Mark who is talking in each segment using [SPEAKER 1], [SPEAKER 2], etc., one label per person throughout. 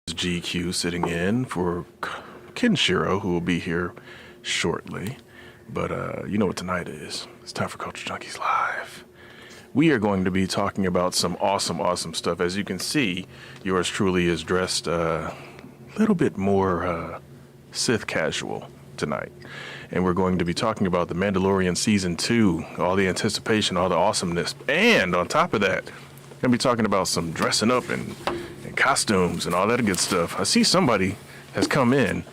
[SPEAKER 1] GQ sitting in for Kenshiro, who will be here shortly. But you know what tonight is. It's time for Culture Junkies Live. We are going to be talking about some awesome stuff. As you can see, yours truly is dressed a little bit more Sith casual tonight. And we're going to be talking about the Mandalorian Season 2, all the anticipation, all the awesomeness. And on top of that, we're going to be talking about some dressing up and costumes and all that good stuff. I see somebody has come in.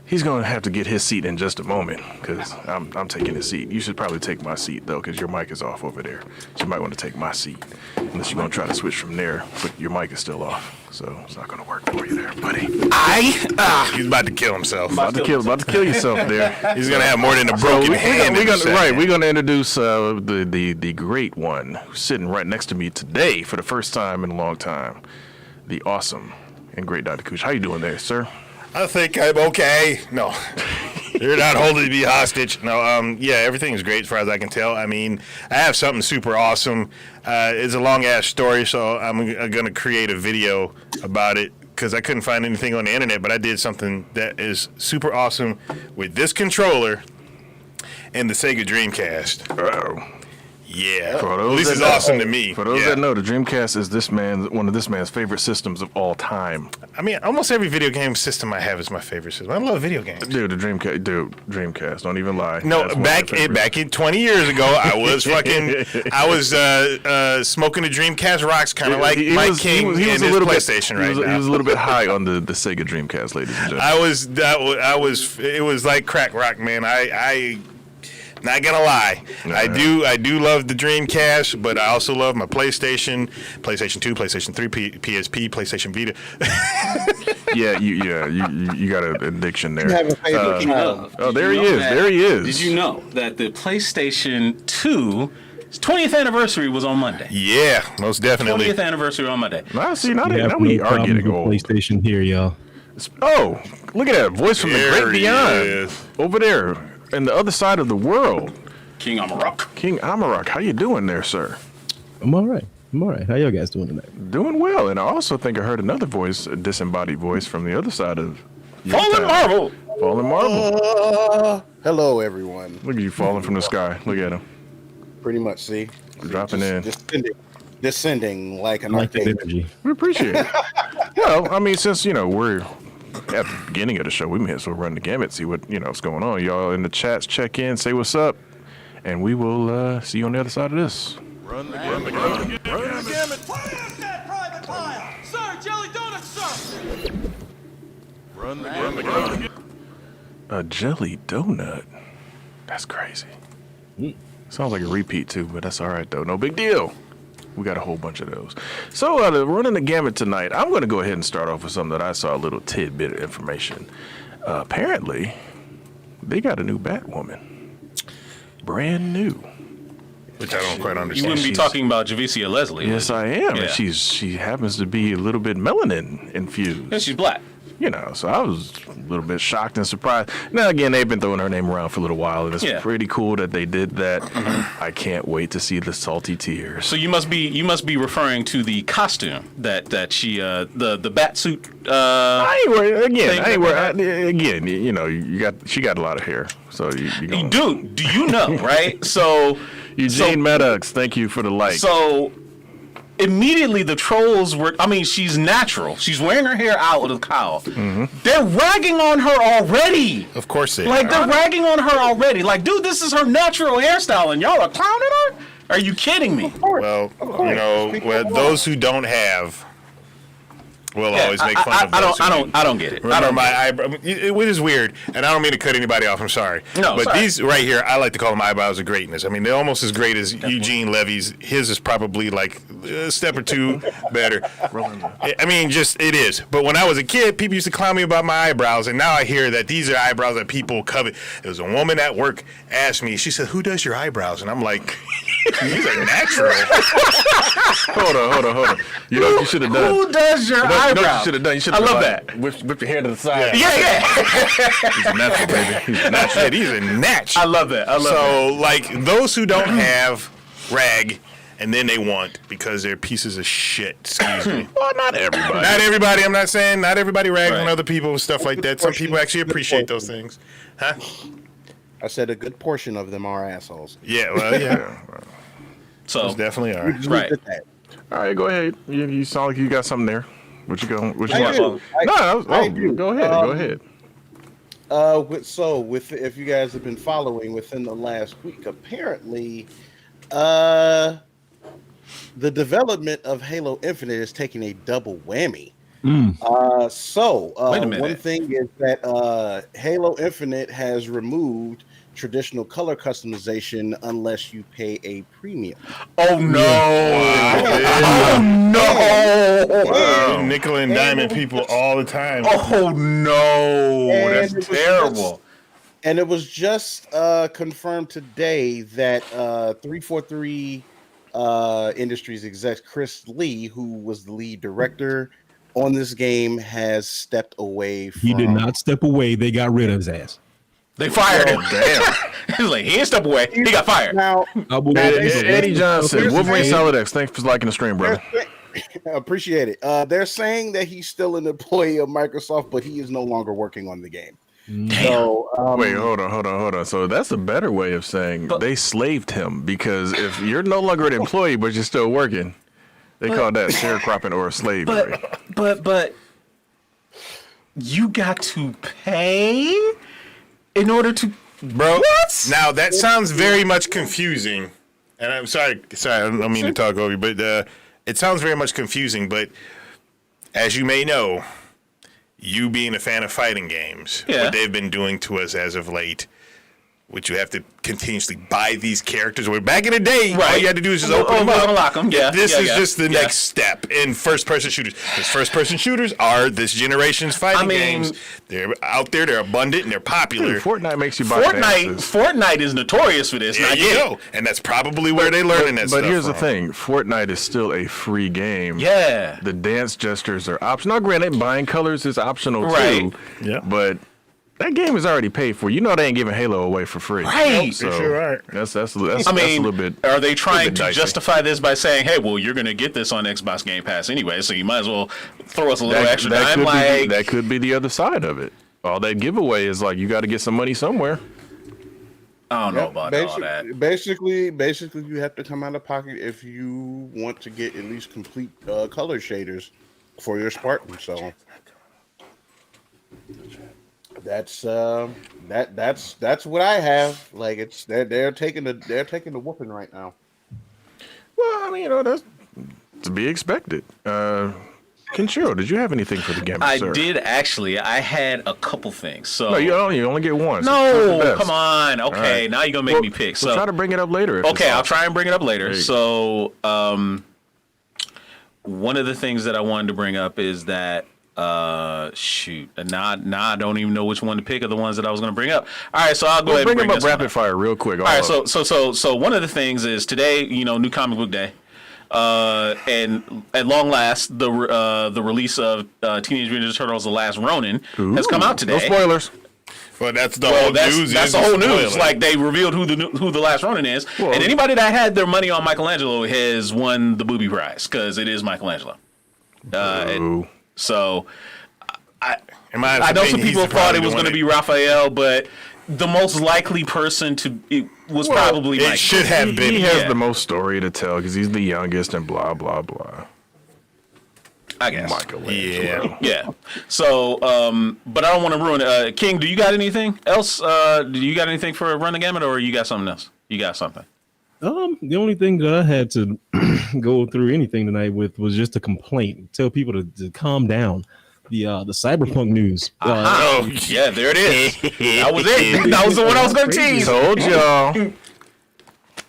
[SPEAKER 1] He's going to have to get his seat in just a moment because I'm taking his seat. You should probably take my seat, though, because your mic is off over there. So you might want to take my seat unless you're going to try to switch from there, but your mic is still off. So it's not going to work for you there, buddy.
[SPEAKER 2] He's about to kill himself.
[SPEAKER 1] About to kill yourself there.
[SPEAKER 2] He's going to have more than a broken hand.
[SPEAKER 1] We're going to introduce the great one who's sitting right next to me today for the first time in a long time. The awesome and great Dr. Kuch. How you doing there, sir?
[SPEAKER 2] I think I'm okay. No, you're not holding me hostage. No, yeah, everything is great as far as I can tell. I mean, I have something super awesome. It's a long-ass story, so I'm going to create a video about it because I couldn't find anything on the internet, but I did something that is super awesome with this controller and the Sega Dreamcast.
[SPEAKER 1] Uh-oh.
[SPEAKER 2] Yeah, this is awesome to me.
[SPEAKER 1] For those that know, the Dreamcast is one of this man's favorite systems of all time.
[SPEAKER 2] I mean, almost every video game system I have is my favorite system. I love video games.
[SPEAKER 1] Dude, Dreamcast, don't even lie.
[SPEAKER 2] No, back in 20 years ago, I was smoking the Dreamcast rocks, kind of like Mike King in his PlayStation right now.
[SPEAKER 1] He was a little bit high on the Sega Dreamcast, ladies and gentlemen.
[SPEAKER 2] It was like crack rock, man. I not gonna lie, I do love the Dreamcast, but I also love my PlayStation 2, PlayStation 3, PSP, PlayStation Vita.
[SPEAKER 1] you got an addiction there.
[SPEAKER 3] You have a favorite
[SPEAKER 1] there he is.
[SPEAKER 4] Did you know that the PlayStation 2's 20th anniversary was on Monday?
[SPEAKER 2] Yeah, most definitely.
[SPEAKER 4] 20th anniversary on Monday.
[SPEAKER 1] Now we are getting old.
[SPEAKER 3] PlayStation here, y'all.
[SPEAKER 1] Oh, look at that voice from the great beyond over there. And the other side of the world.
[SPEAKER 4] King
[SPEAKER 1] Amarok, how you doing there, sir?
[SPEAKER 3] I'm all right. How y'all guys doing tonight?
[SPEAKER 1] Doing well. And I also think I heard another voice, a disembodied voice from the other side of
[SPEAKER 4] Fallen Marvel.
[SPEAKER 5] Hello, everyone.
[SPEAKER 1] Look at you falling from the sky. Look at him.
[SPEAKER 5] Pretty much, see?
[SPEAKER 1] Dropping in.
[SPEAKER 5] Descending like an
[SPEAKER 3] like that
[SPEAKER 5] arcade.
[SPEAKER 3] energy.
[SPEAKER 1] We appreciate it. Well, I mean, since, we're at the beginning of the show, we may as well run the gamut, see what's going on. Y'all in the chats, check in, say what's up, and we will see you on the other side of this.
[SPEAKER 6] Run the gamut. What is that, Private Pile? Sir, jelly donuts, sir! Run the gamut.
[SPEAKER 1] A jelly donut? That's crazy. Sounds like a repeat, too, but that's all right, though. No big deal. We got a whole bunch of those. So, running the gamut tonight, I'm going to go ahead and start off with something that I saw, a little tidbit of information. Apparently, they got a new Batwoman. Brand new.
[SPEAKER 2] Which I don't quite understand.
[SPEAKER 4] You wouldn't be talking about Javicia Leslie.
[SPEAKER 1] Yes, I am.
[SPEAKER 4] Yeah.
[SPEAKER 1] And she happens to be a little bit melanin infused.
[SPEAKER 4] Yeah, she's black.
[SPEAKER 1] So I was a little bit shocked and surprised. Now, again, they've been throwing her name around for a little while, and it's pretty cool that they did that. I can't wait to see the salty tears.
[SPEAKER 4] So you must be referring to the costume that she the bat suit.
[SPEAKER 1] I ain't worried. Again, she got a lot of hair, so you
[SPEAKER 4] do you know, right? So
[SPEAKER 1] Eugene Maddox, thank you for the like.
[SPEAKER 4] So immediately the trolls were, she's natural. She's wearing her hair out with a cowl. Mm-hmm. They're ragging on her already.
[SPEAKER 2] Of course they
[SPEAKER 4] are. They're ragging on her already. Like, dude, this is her natural hairstyle and y'all are clowning her? Are you kidding me?
[SPEAKER 2] Well, those who don't have will always make fun of those.
[SPEAKER 4] I don't get it.
[SPEAKER 2] Remember my eyebrow, which is weird, and I don't mean to cut anybody off. I'm sorry.
[SPEAKER 4] No,
[SPEAKER 2] but these right here, I like to call them eyebrows of greatness. They're almost as great as Eugene Levy's. His is probably like a step or two better. It is. But when I was a kid, people used to clown me about my eyebrows, and now I hear that these are eyebrows that people covet. There was a woman at work asked me. She said, "Who does your eyebrows?" And I'm like, These are natural.
[SPEAKER 1] Hold on. You know what you should have done?
[SPEAKER 4] Who does your
[SPEAKER 1] You know what
[SPEAKER 4] eyebrow?
[SPEAKER 1] you should have done? You should
[SPEAKER 4] I
[SPEAKER 1] have
[SPEAKER 4] love that.
[SPEAKER 1] Whip your hair to the side.
[SPEAKER 4] Yeah.
[SPEAKER 1] He's a natural, baby. He's a natural.
[SPEAKER 2] Yeah, these are natural.
[SPEAKER 4] I love that.
[SPEAKER 2] So, like, those who don't have rag and then they want because they're pieces of shit. Excuse me.
[SPEAKER 1] Well, not everybody.
[SPEAKER 2] Not everybody. I'm not saying not everybody rags on
[SPEAKER 4] Right.
[SPEAKER 2] other people and stuff like that. Some people actually appreciate those things. Huh?
[SPEAKER 5] I said a good portion of them are assholes.
[SPEAKER 2] Yeah, well, yeah.
[SPEAKER 4] So
[SPEAKER 2] Those definitely are.
[SPEAKER 4] right.
[SPEAKER 5] Look at that.
[SPEAKER 1] All right, go ahead. You sound like you got something there. What you go? What you
[SPEAKER 5] I
[SPEAKER 1] want?
[SPEAKER 5] do. I do.
[SPEAKER 1] Go ahead. Go ahead.
[SPEAKER 5] If you guys have been following within the last week, apparently, the development of Halo Infinite is taking a double whammy.
[SPEAKER 4] Wait a minute.
[SPEAKER 5] One thing is that Halo Infinite has removed traditional color customization unless you pay a premium.
[SPEAKER 4] Oh no!
[SPEAKER 2] Wow. Nickel and diamond people all the time.
[SPEAKER 4] Oh no!
[SPEAKER 5] And
[SPEAKER 4] That's
[SPEAKER 5] it was
[SPEAKER 4] terrible.
[SPEAKER 5] And it was just confirmed today that 343 Industries exec Chris Lee, who was the lead director on this game, has stepped away from...
[SPEAKER 3] He did not step away. They got rid of his ass.
[SPEAKER 4] They fired him. Damn. He was like, he didn't step away. He got fired.
[SPEAKER 5] Now,
[SPEAKER 1] Eddie Johnson,
[SPEAKER 5] Here's the
[SPEAKER 1] Wolverine
[SPEAKER 5] thing.
[SPEAKER 1] Solid X. Thanks for liking the stream, brother.
[SPEAKER 5] appreciate it. They're saying that he's still an employee of Microsoft, but he is no longer working on the game. So,
[SPEAKER 1] Wait, hold on. So that's a better way of saying they slaved him, because if you're no longer an employee but you're still working, they call that sharecropping or slavery.
[SPEAKER 4] But you got to pay in order to,
[SPEAKER 2] Bro,
[SPEAKER 4] what?
[SPEAKER 2] now that sounds very much confusing. And I'm sorry, I don't mean to talk over you, but it sounds very much confusing. But as you may know, you being a fan of fighting games,
[SPEAKER 4] Yeah.
[SPEAKER 2] what they've been doing to us as of late, which you have to continuously buy these characters. Where back in the day, all you had to do is just open them up.
[SPEAKER 4] Unlock them. Yeah.
[SPEAKER 2] This is
[SPEAKER 4] yeah.
[SPEAKER 2] just the
[SPEAKER 4] Yeah.
[SPEAKER 2] next step in first-person shooters. Because first-person shooters are this generation's fighting games. They're out there, they're abundant, and they're popular.
[SPEAKER 1] Dude, Fortnite makes you buy passes.
[SPEAKER 4] Fortnite is notorious for this.
[SPEAKER 2] There you go. And that's probably where they're learning that stuff
[SPEAKER 1] But here's the
[SPEAKER 2] from.
[SPEAKER 1] thing: Fortnite is still a free game.
[SPEAKER 4] Yeah.
[SPEAKER 1] The dance gestures are optional. Now, granted, buying colors is optional
[SPEAKER 4] Right.
[SPEAKER 1] too.
[SPEAKER 2] Yeah.
[SPEAKER 1] But that game is already paid for. You know they ain't giving Halo away for free.
[SPEAKER 4] Right.
[SPEAKER 1] So
[SPEAKER 2] They sure are.
[SPEAKER 1] that's a
[SPEAKER 4] I
[SPEAKER 1] little bit.
[SPEAKER 4] are they trying
[SPEAKER 1] bit
[SPEAKER 4] to
[SPEAKER 1] dicey.
[SPEAKER 4] justify this by saying, "Hey, well, you're going to get this on Xbox Game Pass anyway, so you might as well throw us a little extra dime"?
[SPEAKER 1] That could be the other side of it. All that giveaway is like you got to get some money somewhere.
[SPEAKER 4] I don't know about all that.
[SPEAKER 5] Basically, you have to come out of pocket if you want to get at least complete color shaders for your Spartan. So that's what I have. Like it's they're taking the whooping right now.
[SPEAKER 1] Well, I mean, that's to be expected. Kenshiro, did you have anything for the game,
[SPEAKER 4] I
[SPEAKER 1] sir?
[SPEAKER 4] did actually. I had a couple things. So
[SPEAKER 1] No, you only get one. so
[SPEAKER 4] no,
[SPEAKER 1] pick the best.
[SPEAKER 4] come on. Okay,
[SPEAKER 1] right.
[SPEAKER 4] now you're gonna make me pick.
[SPEAKER 1] We'll
[SPEAKER 4] So
[SPEAKER 1] try to bring it up later. if
[SPEAKER 4] okay,
[SPEAKER 1] it's
[SPEAKER 4] I'll
[SPEAKER 1] off.
[SPEAKER 4] try and bring it up later.
[SPEAKER 1] There you
[SPEAKER 4] So one of the things that I wanted to bring up is that shoot, now I don't even know which one to pick of the ones that I was going to bring up. All right, so I'll go
[SPEAKER 1] We'll
[SPEAKER 4] ahead and
[SPEAKER 1] bring
[SPEAKER 4] bring
[SPEAKER 1] them
[SPEAKER 4] this
[SPEAKER 1] up
[SPEAKER 4] one
[SPEAKER 1] rapid fire real quick.
[SPEAKER 4] All right, so one of the things is today, New Comic Book Day, and at long last, the release of Teenage Mutant Ninja Turtles: The Last Ronin has come out today.
[SPEAKER 1] No spoilers.
[SPEAKER 2] Well, that's the whole news.
[SPEAKER 4] That's
[SPEAKER 2] is
[SPEAKER 4] the whole
[SPEAKER 2] spoiler.
[SPEAKER 4] news. Like they revealed who the Last Ronin is, and anybody that had their money on Michelangelo has won the booby prize because it is Michelangelo.
[SPEAKER 1] Ooh.
[SPEAKER 4] So
[SPEAKER 2] In my
[SPEAKER 4] I know
[SPEAKER 2] opinion,
[SPEAKER 4] some
[SPEAKER 2] he's
[SPEAKER 4] people thought
[SPEAKER 2] probably
[SPEAKER 4] it was
[SPEAKER 2] the
[SPEAKER 4] going to
[SPEAKER 2] one
[SPEAKER 4] be Raphael, but the most likely person was probably
[SPEAKER 2] it
[SPEAKER 4] Mike.
[SPEAKER 2] should have been.
[SPEAKER 1] He has
[SPEAKER 4] Yeah.
[SPEAKER 1] the most story to tell because he's the youngest and blah blah blah.
[SPEAKER 4] I guess.
[SPEAKER 1] Michelangelo.
[SPEAKER 2] Yeah.
[SPEAKER 4] Yeah. So, but I don't want to ruin it. King, do you got anything else? Do you got anything for Run the Gamut, or you got something else? You got something?
[SPEAKER 3] The only thing that I had to go through anything tonight with was just a complaint. Tell people to calm down. The cyberpunk news.
[SPEAKER 4] Oh, yeah, there it is. That was it. That was the one I was going to tease.
[SPEAKER 1] Told y'all.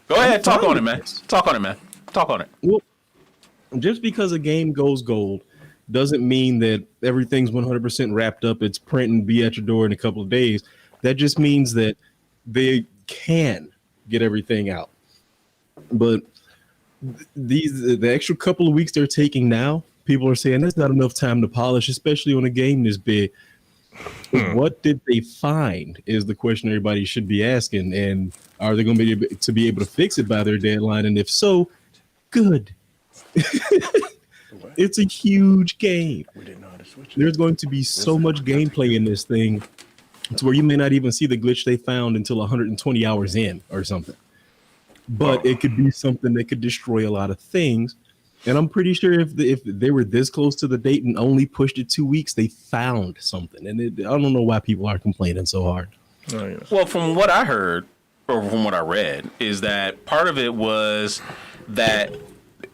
[SPEAKER 4] Go ahead, talk on it, man. Talk on it, man. Talk on it.
[SPEAKER 3] Well, just because a game goes gold doesn't mean that everything's 100% wrapped up. It's print and be at your door in a couple of days. That just means that they can get everything out. But the extra couple of weeks they're taking now, people are saying that's not enough time to polish, especially on a game this big. What did they find is the question everybody should be asking, and are they going to be able to fix it by their deadline? And if so, good. It's a huge game.
[SPEAKER 1] We didn't know how to switch it.
[SPEAKER 3] There's going to be so much gameplay in this thing to where you may not even see the glitch they found until 120 hours in or something. But it could be something that could destroy a lot of things. And I'm pretty sure if they were this close to the date and only pushed it 2 weeks, they found something. And I don't know why people are complaining so hard.
[SPEAKER 1] Oh, yeah.
[SPEAKER 4] Well, from what I heard, or from what I read, is that part of it was that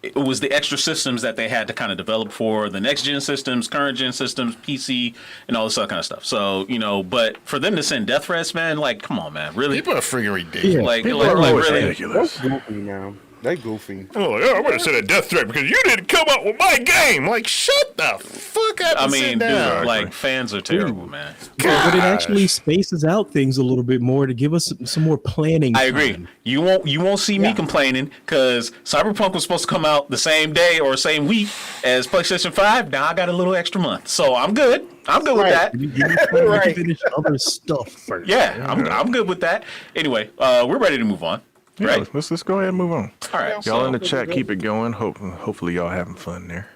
[SPEAKER 4] it was the extra systems that they had to kind of develop for the next gen systems, current gen systems, PC, and all this other kind of stuff. So, but for them to send death threats, man, like, come on, man, really?
[SPEAKER 2] People are freaking ridiculous.
[SPEAKER 3] Yeah.
[SPEAKER 4] Like
[SPEAKER 1] Always
[SPEAKER 4] really?
[SPEAKER 1] ridiculous.
[SPEAKER 5] That's goofy now. They goofy.
[SPEAKER 2] Oh, yeah, I'm gonna send a death threat because you didn't come up with my game. Like, shut the fuck up.
[SPEAKER 4] I
[SPEAKER 2] And
[SPEAKER 4] mean,
[SPEAKER 2] sit
[SPEAKER 4] dude,
[SPEAKER 2] down.
[SPEAKER 4] like fans are terrible, man.
[SPEAKER 3] But it actually spaces out things a little bit more to give us some more planning.
[SPEAKER 4] I agree.
[SPEAKER 3] time.
[SPEAKER 4] You won't see me complaining because Cyberpunk was supposed to come out the same day or same week as PlayStation 5. Now I got a little extra month, so I'm good. I'm good with that.
[SPEAKER 3] You need to
[SPEAKER 5] Right.
[SPEAKER 3] finish other stuff first.
[SPEAKER 4] Yeah, I'm good with that. Anyway, we're ready to move on.
[SPEAKER 1] Yeah,
[SPEAKER 4] Right?
[SPEAKER 1] let's go ahead and move on.
[SPEAKER 4] All right.
[SPEAKER 1] Y'all
[SPEAKER 4] So,
[SPEAKER 1] in the chat, keep it going. Hopefully y'all having fun there.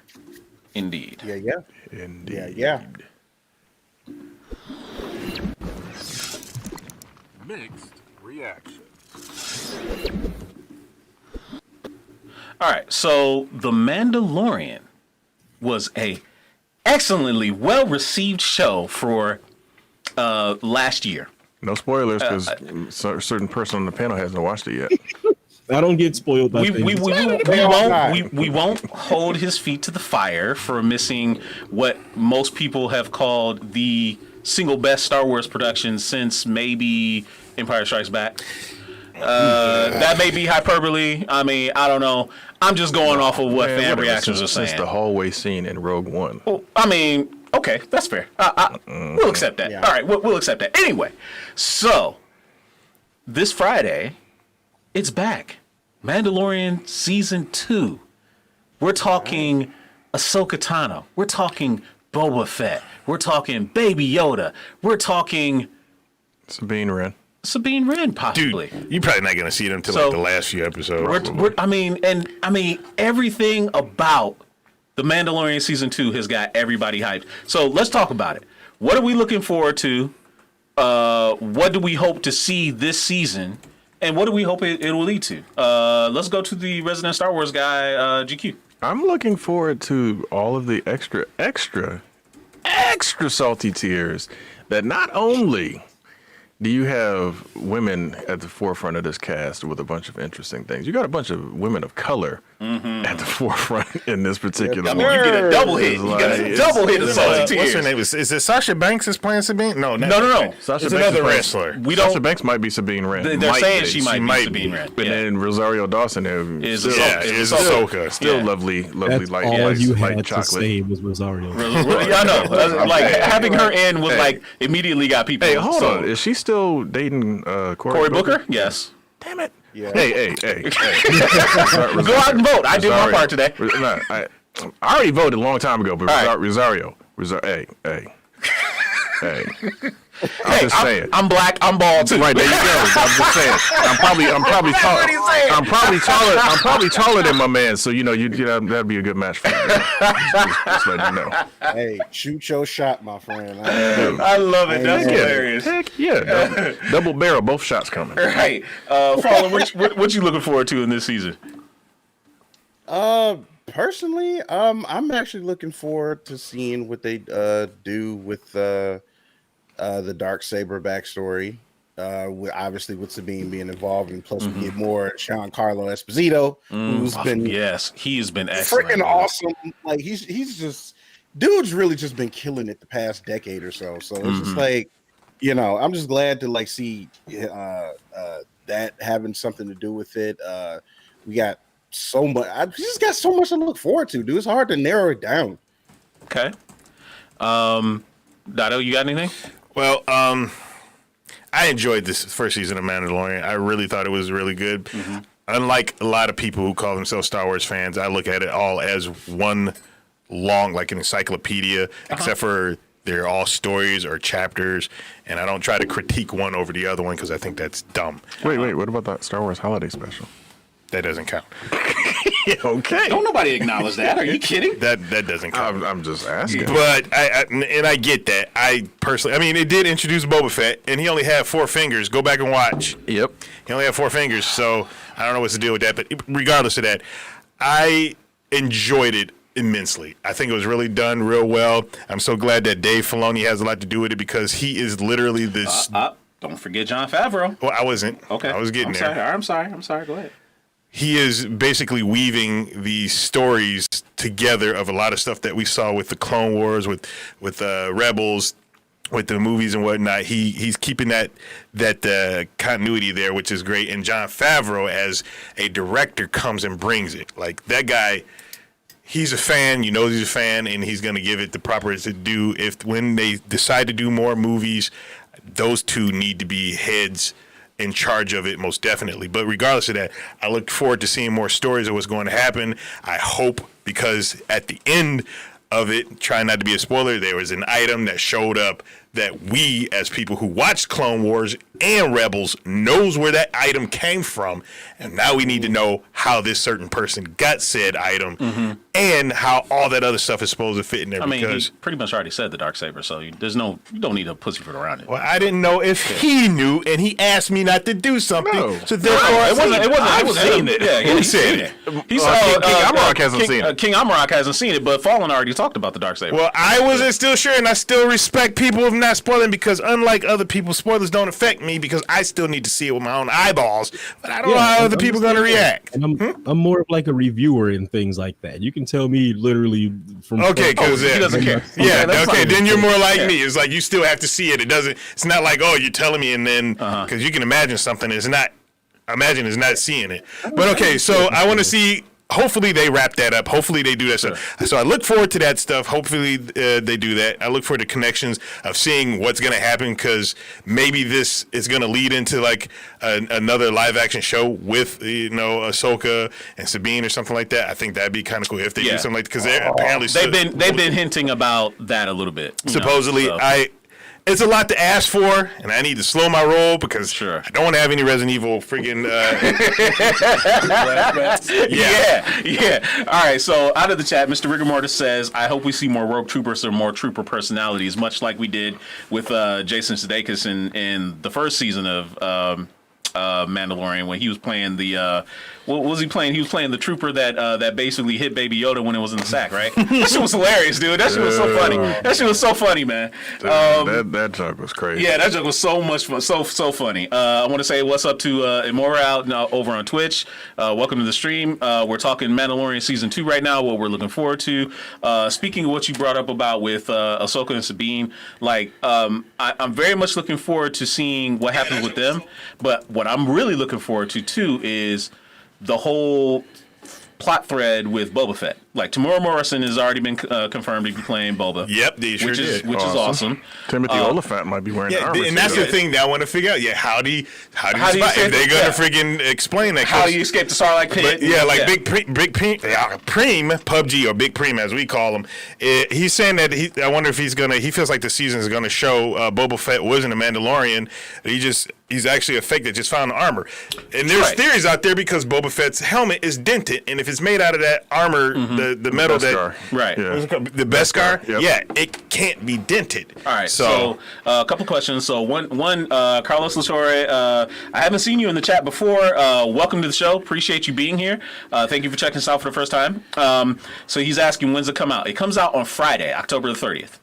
[SPEAKER 4] indeed.
[SPEAKER 5] Yeah.
[SPEAKER 1] Indeed.
[SPEAKER 5] Yeah.
[SPEAKER 6] Mixed reaction.
[SPEAKER 4] All right. So, The Mandalorian was a excellently well received show for last year.
[SPEAKER 1] No spoilers because a certain person on the panel hasn't watched it yet.
[SPEAKER 3] I don't get spoiled by
[SPEAKER 4] We
[SPEAKER 3] things.
[SPEAKER 4] won't hold his feet to the fire for missing what most people have called the single best Star Wars production since maybe Empire Strikes Back. That may be hyperbole. I mean, I don't know. I'm just going off of what
[SPEAKER 1] Man,
[SPEAKER 4] fan
[SPEAKER 1] whatever,
[SPEAKER 4] reactions are saying.
[SPEAKER 1] Since the hallway scene in Rogue One.
[SPEAKER 4] Well, I mean, okay, that's fair. We'll accept that.
[SPEAKER 5] Yeah.
[SPEAKER 4] All right, we'll accept that. Anyway, so this Friday, it's back. Mandalorian Season 2. We're talking Ahsoka Tano. We're talking Boba Fett. We're talking Baby Yoda. We're talking
[SPEAKER 1] Sabine Wren.
[SPEAKER 4] Sabine Wren, possibly.
[SPEAKER 2] Dude, you're probably not gonna see it until
[SPEAKER 4] So,
[SPEAKER 2] like the last few episodes.
[SPEAKER 4] I mean, everything about The Mandalorian Season 2 has got everybody hyped. So let's talk about it. What are we looking forward to? What do we hope to see this season? And what do we hope it will lead to? Let's go to the resident Star Wars guy, GQ.
[SPEAKER 1] I'm looking forward to all of the extra salty tears that not only do you have women at the forefront of this cast with a bunch of interesting things, you got a bunch of women of color at the forefront in this particular
[SPEAKER 4] I mean,
[SPEAKER 1] one.
[SPEAKER 4] you get a double hit.
[SPEAKER 1] It's
[SPEAKER 4] You got a
[SPEAKER 1] like-
[SPEAKER 4] double hit of salty
[SPEAKER 2] What's
[SPEAKER 4] tears.
[SPEAKER 2] her name? Is it Sasha Banks is playing Sabine? No.
[SPEAKER 4] No.
[SPEAKER 1] Sasha
[SPEAKER 2] It's
[SPEAKER 1] Banks
[SPEAKER 2] another
[SPEAKER 1] is
[SPEAKER 2] wrestler.
[SPEAKER 4] We
[SPEAKER 1] Sasha
[SPEAKER 4] don't.
[SPEAKER 1] Banks might be Sabine Wren.
[SPEAKER 4] They're saying
[SPEAKER 1] be.
[SPEAKER 4] she might be Sabine Wren.
[SPEAKER 1] But
[SPEAKER 4] Yeah.
[SPEAKER 1] then Rosario Dawson
[SPEAKER 4] Is
[SPEAKER 1] still,
[SPEAKER 2] Ahsoka.
[SPEAKER 1] still
[SPEAKER 4] Yeah.
[SPEAKER 1] lovely
[SPEAKER 3] That's
[SPEAKER 1] light,
[SPEAKER 3] all you
[SPEAKER 1] light
[SPEAKER 3] had to
[SPEAKER 1] chocolate.
[SPEAKER 3] say was Rosario.
[SPEAKER 4] Yeah, I know. Like having her in was like immediately got people.
[SPEAKER 1] Hey, hold
[SPEAKER 4] so-
[SPEAKER 1] on. Is she still dating
[SPEAKER 4] Cory Booker? Yes.
[SPEAKER 1] Damn it.
[SPEAKER 5] Yeah.
[SPEAKER 1] Hey.
[SPEAKER 4] Go out and vote. I did my part today.
[SPEAKER 1] No, I already voted a long time ago, but
[SPEAKER 4] All right.
[SPEAKER 1] Rosario. Hey. I'm just saying.
[SPEAKER 4] I'm black. I'm bald too.
[SPEAKER 1] Right there you go. I'm just saying. I'm probably taller.
[SPEAKER 4] what he's saying.
[SPEAKER 1] I'm probably taller than my man. So you know that'd be a good match for me. Just letting you know.
[SPEAKER 5] Hey, shoot your shot, my friend.
[SPEAKER 4] I love it. That's
[SPEAKER 5] Heck yeah.
[SPEAKER 4] hilarious.
[SPEAKER 1] Heck yeah. Double barrel, both shots coming.
[SPEAKER 4] Right. Fowler, what you looking forward to in this season?
[SPEAKER 5] Personally, I'm actually looking forward to seeing what they do with the Darksaber backstory. Obviously with Sabine being involved, and plus we get more Giancarlo Esposito, who's been
[SPEAKER 4] Yes, he has been excellent.
[SPEAKER 5] freaking awesome. Like he's just dude's really just been killing it the past decade or so. So it's just like, I'm just glad to like see that having something to do with it. We got so much. I just got so much to look forward to, dude. It's hard to narrow it down.
[SPEAKER 4] Okay. Dado, you got anything?
[SPEAKER 2] Well, I enjoyed this first season of Mandalorian. I really thought it was really good. unlike a lot of people who call themselves Star Wars fans, I look at it all as one long, like an encyclopedia, except for they're all stories or chapters, and I don't try to critique one over the other one because I think that's dumb.
[SPEAKER 1] Wait, what about that Star Wars holiday special?
[SPEAKER 2] That doesn't count.
[SPEAKER 1] Okay.
[SPEAKER 4] Don't nobody acknowledge that. Are you kidding?
[SPEAKER 2] That doesn't count.
[SPEAKER 1] I'm just asking.
[SPEAKER 2] But I get that. I personally, I mean, it did introduce Boba Fett, and he only had 4 fingers. Go back and watch.
[SPEAKER 1] Yep.
[SPEAKER 2] He only had 4 fingers, so I don't know what's the deal with that. But regardless of that, I enjoyed it immensely. I think it was really done real well. I'm so glad that Dave Filoni has a lot to do with it because he is literally this.
[SPEAKER 4] Don't forget Jon Favreau.
[SPEAKER 2] Well, I wasn't.
[SPEAKER 4] Okay.
[SPEAKER 2] I was getting there.
[SPEAKER 4] I'm sorry. Go ahead.
[SPEAKER 2] He is basically weaving the stories together of a lot of stuff that we saw with the Clone Wars, with Rebels, with the movies and whatnot. He's keeping that continuity there, which is great. And Jon Favreau, as a director, comes and brings it. Like, that guy, he's a fan. You know he's a fan, and he's going to give it the proper to do. When they decide to do more movies, those two need to be heads in charge of it, most definitely. But regardless of that, I look forward to seeing more stories of what's going to happen. I hope, because at the end of it, trying not to be a spoiler, there was an item that showed up that we, as people who watched Clone Wars and Rebels, knows where that item came from. And now we need to know how this certain person got said item and how all that other stuff is supposed to fit in there.
[SPEAKER 4] I mean,
[SPEAKER 2] because
[SPEAKER 4] he pretty much already said the Darksaber, so you don't need a pussyfoot around it.
[SPEAKER 2] well, I didn't know if he knew, and he asked me not to do something.
[SPEAKER 1] No.
[SPEAKER 2] So therefore,
[SPEAKER 4] It wasn't.
[SPEAKER 1] I've seen it.
[SPEAKER 4] Yeah,
[SPEAKER 2] Who
[SPEAKER 4] he's
[SPEAKER 2] said
[SPEAKER 4] seen
[SPEAKER 2] it?
[SPEAKER 4] it. He
[SPEAKER 1] King Amrock hasn't seen it.
[SPEAKER 4] King Amrock hasn't seen it, but Fallen already talked about the Darksaber.
[SPEAKER 2] Well, I wasn't still sure, and I still respect people of not spoiling because, unlike other people, spoilers don't affect me because I still need to see it with my own eyeballs. But I don't know how other people are going to react.
[SPEAKER 3] And I'm more of like a reviewer in things like that. You can tell me literally from
[SPEAKER 2] Okay, because
[SPEAKER 4] he doesn't care.
[SPEAKER 2] Yeah,
[SPEAKER 4] that's
[SPEAKER 2] okay,
[SPEAKER 4] fine.
[SPEAKER 2] then you're more like me. It's like you still have to see it. It's not like, oh, you're telling me, and then because you can imagine something. It's not seeing it. But okay, so I want to see. Hopefully they wrap that up. Hopefully they do that stuff. So I look forward to that stuff. Hopefully they do that. I look forward to connections of seeing what's going to happen because maybe this is going to lead into like another live action show with Ahsoka and Sabine or something like that. I think that'd be kind of cool if they do something like that because they're apparently
[SPEAKER 4] they've been hinting about that a little bit.
[SPEAKER 2] Supposedly, it's a lot to ask for, and I need to slow my roll because I don't want to have any Resident Evil freaking.
[SPEAKER 4] Yeah. All right. So out of the chat, Mr. Rigor Mortis says, "I hope we see more Rogue Troopers or more Trooper personalities, much like we did with Jason Sudeikis in the first season of Mandalorian when he was playing the." What was he playing? He was playing the trooper that basically hit Baby Yoda when it was in the sack, right? That shit was hilarious, dude. That shit was so funny. That shit was so funny, man.
[SPEAKER 1] That joke was crazy.
[SPEAKER 4] Yeah, that joke was so much fun, so funny. I want to say what's up to Imora over on Twitch. Welcome to the stream. We're talking Mandalorian season 2 right now. What we're looking forward to. Speaking of what you brought up about with Ahsoka and Sabine, like I'm very much looking forward to seeing what happens with them. But what I'm really looking forward to too is the whole plot thread with Boba Fett. Like, Tamora Morrison has already been confirmed to be playing Boba.
[SPEAKER 2] Yep, they sure did.
[SPEAKER 4] Which is awesome.
[SPEAKER 1] Timothy Oliphant might be wearing armor.
[SPEAKER 2] And that's the thing that I want to figure out. Yeah, how do you survive? If they're going to freaking explain that.
[SPEAKER 4] How do you escape the Sarlacc pit?
[SPEAKER 2] Big Preem, PUBG, or Big Preem as we call him, he's saying that I wonder if he feels like the season is going to show Boba Fett wasn't a Mandalorian. He's actually a fake that just found the armor. And there's theories out there because Boba Fett's helmet is dented, and if it's made out of that armor, the metal
[SPEAKER 1] Beskar.
[SPEAKER 2] the Beskar,
[SPEAKER 1] Yep.
[SPEAKER 2] it can't be dented.
[SPEAKER 4] All right, so a couple questions. So one, Carlos Latore, I haven't seen you in the chat before. Welcome to the show. Appreciate you being here. Thank you for checking us out for the first time. So he's asking, when's it come out? It comes out on Friday, October the 30th.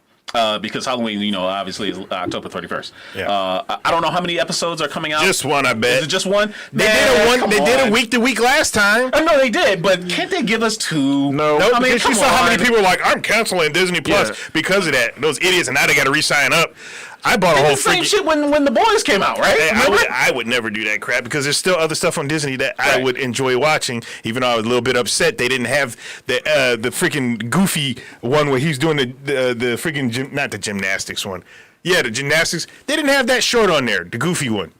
[SPEAKER 4] Because Halloween, obviously is October 31st.
[SPEAKER 2] Yeah.
[SPEAKER 4] I don't know how many episodes are coming out.
[SPEAKER 2] Just one, I bet.
[SPEAKER 4] Is it just one?
[SPEAKER 2] They did a week to week last time.
[SPEAKER 4] I know they did, but can't they give us 2?
[SPEAKER 2] No,
[SPEAKER 4] I mean,
[SPEAKER 2] because you saw how many people were like, I'm canceling Disney Plus because of that. Those idiots, and now they got to re-sign up. I bought a whole
[SPEAKER 4] same shit when the boys came out, right?
[SPEAKER 2] I would never do that crap because there's still other stuff on Disney that I would enjoy watching. Even though I was a little bit upset they didn't have the freaking Goofy one where he's doing the freaking not the gymnastics one. Yeah, the gymnastics. They didn't have that short on there, the Goofy one.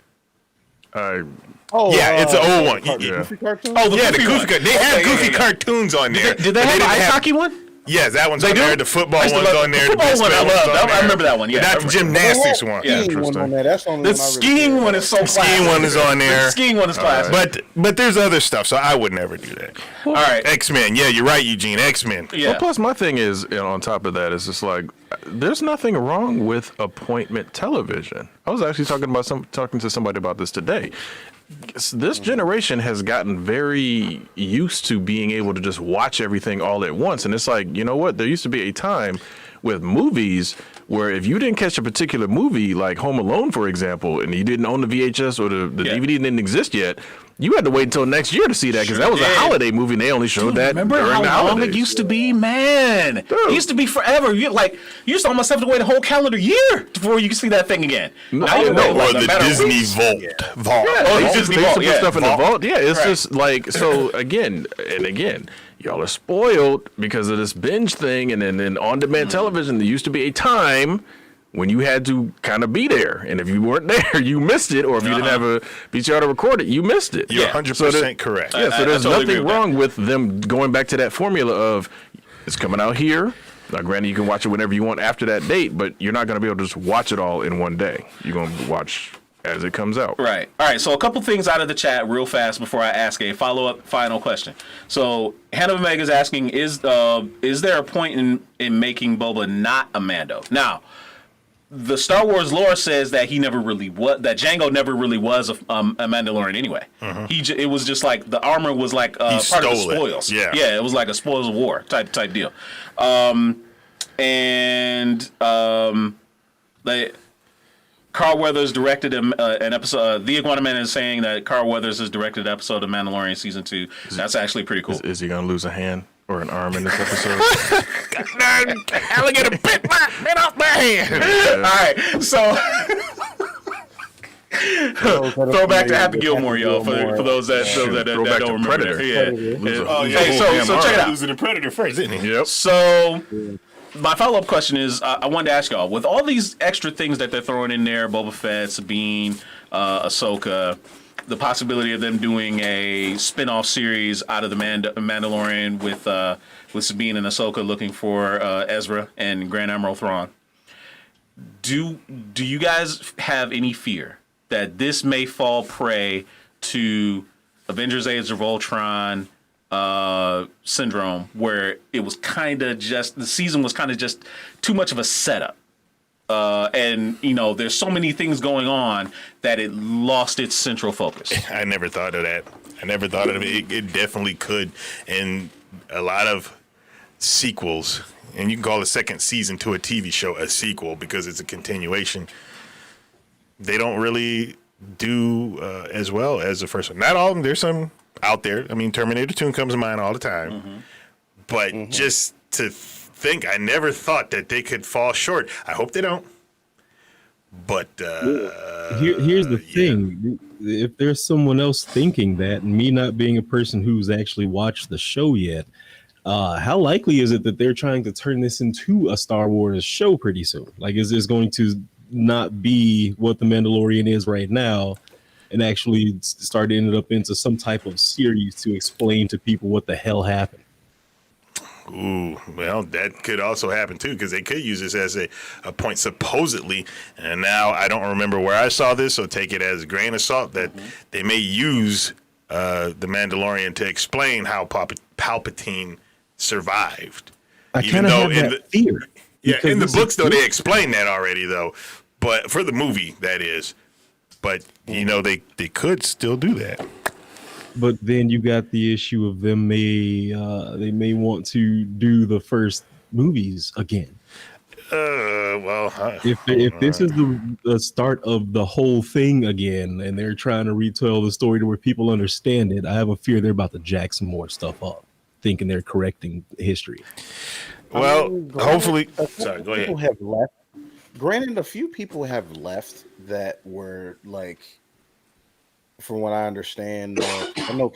[SPEAKER 5] Oh,
[SPEAKER 2] Yeah, it's an old one.
[SPEAKER 5] Goofy cartoon?
[SPEAKER 4] Oh, the
[SPEAKER 2] Yeah, the
[SPEAKER 4] goofy
[SPEAKER 2] goofy.
[SPEAKER 4] one.
[SPEAKER 2] They have
[SPEAKER 4] Okay,
[SPEAKER 2] goofy
[SPEAKER 4] yeah, yeah.
[SPEAKER 2] cartoons on there.
[SPEAKER 4] Did they
[SPEAKER 2] but
[SPEAKER 4] have an
[SPEAKER 2] didn't
[SPEAKER 4] ice hockey one?
[SPEAKER 2] Yes, that one's
[SPEAKER 4] They
[SPEAKER 2] on
[SPEAKER 4] do?
[SPEAKER 2] there. The football
[SPEAKER 4] I
[SPEAKER 2] one's
[SPEAKER 4] used to love
[SPEAKER 2] on there.
[SPEAKER 4] the football one. I
[SPEAKER 2] baseball
[SPEAKER 4] love.
[SPEAKER 2] one's on
[SPEAKER 4] I
[SPEAKER 2] there.
[SPEAKER 4] remember that one. Yeah,
[SPEAKER 2] But
[SPEAKER 4] I
[SPEAKER 2] not the
[SPEAKER 4] remember.
[SPEAKER 2] gymnastics one.
[SPEAKER 4] Yeah.
[SPEAKER 5] Skiing one on there. That's the only
[SPEAKER 4] The
[SPEAKER 5] one I really
[SPEAKER 4] skiing
[SPEAKER 5] care
[SPEAKER 4] one
[SPEAKER 5] about.
[SPEAKER 4] is so
[SPEAKER 2] Skiing one is on
[SPEAKER 4] The
[SPEAKER 2] there.
[SPEAKER 4] skiing one is classic.
[SPEAKER 2] But there's other stuff, so I would never do that.
[SPEAKER 4] All right.
[SPEAKER 2] X-Men. Yeah, you're right, Eugene. X-Men.
[SPEAKER 4] Yeah.
[SPEAKER 1] Well, plus my thing is, on top of that, it's just like there's nothing wrong with appointment television. I was actually talking to somebody about this today. This generation has gotten very used to being able to just watch everything all at once, and it's like, you know what? There used to be a time with movies where if you didn't catch a particular movie, like Home Alone, for example, and you didn't own the VHS or the
[SPEAKER 4] Yeah.
[SPEAKER 1] DVD didn't exist yet, you had to wait until next year to see that because that was
[SPEAKER 4] did.
[SPEAKER 1] a holiday movie and they only showed that
[SPEAKER 4] Remember
[SPEAKER 1] during
[SPEAKER 4] how
[SPEAKER 1] the
[SPEAKER 4] long
[SPEAKER 1] holidays.
[SPEAKER 4] it used to be, man? It used to be forever. You used to almost have to wait a whole calendar year before you could see that thing again. Now you wait
[SPEAKER 2] Or
[SPEAKER 4] like a
[SPEAKER 2] the
[SPEAKER 4] matter of
[SPEAKER 2] Disney
[SPEAKER 4] weeks.
[SPEAKER 2] Vault. Vault.
[SPEAKER 4] Oh,
[SPEAKER 1] They
[SPEAKER 4] the
[SPEAKER 1] used to
[SPEAKER 4] Disney
[SPEAKER 1] put
[SPEAKER 4] Vault, yeah.
[SPEAKER 1] stuff in the vault. Yeah, it's
[SPEAKER 4] Right.
[SPEAKER 1] just like, so again, y'all are spoiled because of this binge thing, and then on-demand television. There used to be a time when you had to kind of be there, and if you weren't there, you missed it, or if you didn't have a VCR to record it, you missed it.
[SPEAKER 2] You're
[SPEAKER 4] Yeah.
[SPEAKER 2] 100% correct.
[SPEAKER 1] Yeah, so
[SPEAKER 4] I
[SPEAKER 1] there's
[SPEAKER 4] totally agree
[SPEAKER 1] nothing
[SPEAKER 4] with
[SPEAKER 1] wrong with them going back to that formula of it's coming out here. Now, granted, you can watch it whenever you want after that date, but you're not going to be able to just watch it all in one day. You're going to watch as it comes out.
[SPEAKER 4] Right. All right. So a couple things out of the chat real fast before I ask a follow-up final question. So Hannah Omega is asking, is there a point in making Boba not a Mando? Now, the Star Wars lore says that he never really was, that Jango never really was a Mandalorian anyway. It was just like the armor was like part of the
[SPEAKER 2] stole it.
[SPEAKER 4] spoils.
[SPEAKER 2] Yeah.
[SPEAKER 4] Yeah, it was like a spoils of war type deal. Carl Weathers directed an episode. The Iguana Man is saying that Carl Weathers has directed an episode of Mandalorian season 2. That's actually pretty cool.
[SPEAKER 1] Is he going to lose a hand or an arm in this episode?
[SPEAKER 2] Alligator bit off my hand.
[SPEAKER 4] All right, so throw back to Happy Gilmore, y'all, for those that
[SPEAKER 1] Throw back
[SPEAKER 4] don't
[SPEAKER 1] to
[SPEAKER 4] remember
[SPEAKER 1] Predator.
[SPEAKER 4] that. Yeah.
[SPEAKER 1] Lose a-
[SPEAKER 2] Oh,
[SPEAKER 1] lose
[SPEAKER 2] yeah.
[SPEAKER 1] a
[SPEAKER 4] Hey,
[SPEAKER 1] whole damn
[SPEAKER 4] so
[SPEAKER 1] arm.
[SPEAKER 4] check it out.
[SPEAKER 2] Losing the Predator first, didn't he?
[SPEAKER 1] Yep.
[SPEAKER 4] So my follow-up question is, I wanted to ask y'all, with all these extra things that they're throwing in there, Boba Fett, Sabine, Ahsoka, the possibility of them doing a spin-off series out of the Mandalorian with Sabine and Ahsoka looking for Ezra and Grand Admiral Thrawn. Do you guys have any fear that this may fall prey to Avengers: Age of Ultron syndrome, where it was kind of just the season was kind of just too much of a setup, and there's so many things going on that it lost its central focus.
[SPEAKER 2] I never thought of that. I never thought of it. It definitely could. And a lot of sequels, and you can call a second season to a TV show a sequel because it's a continuation. They don't really do as well as the first one. Not all of them. There's some out there. I mean, Terminator 2 comes to mind all the time. But just to think, I never thought that they could fall short. I hope they don't. But
[SPEAKER 3] Here's the thing. If there's someone else thinking that, and me not being a person who's actually watched the show yet, how likely is it that they're trying to turn this into a Star Wars show pretty soon? Like, is this going to not be what the Mandalorian is right now and actually start ending up into some type of series to explain to people what the hell happened?
[SPEAKER 2] ooh, well, that could also happen too, because they could use this as a point supposedly. And now I don't remember where I saw this, so take it as a grain of salt that they may use the Mandalorian to explain how Palpatine survived.
[SPEAKER 3] I kind of have that fear.
[SPEAKER 2] Yeah,
[SPEAKER 3] because
[SPEAKER 2] in the
[SPEAKER 3] this
[SPEAKER 2] books
[SPEAKER 3] is-
[SPEAKER 2] though they explain that already though, but for the movie that is. But you know they could still do that.
[SPEAKER 3] But then you got the issue of them they may want to do the first movies again. If this is the start of the whole thing again, and they're trying to retell the story to where people understand it, I have a fear they're about to jack some more stuff up, thinking they're correcting history.
[SPEAKER 2] Well, hopefully. Sorry, go
[SPEAKER 5] People
[SPEAKER 2] ahead.
[SPEAKER 5] have left. Granted, a few people have left that were like, from what I understand, I know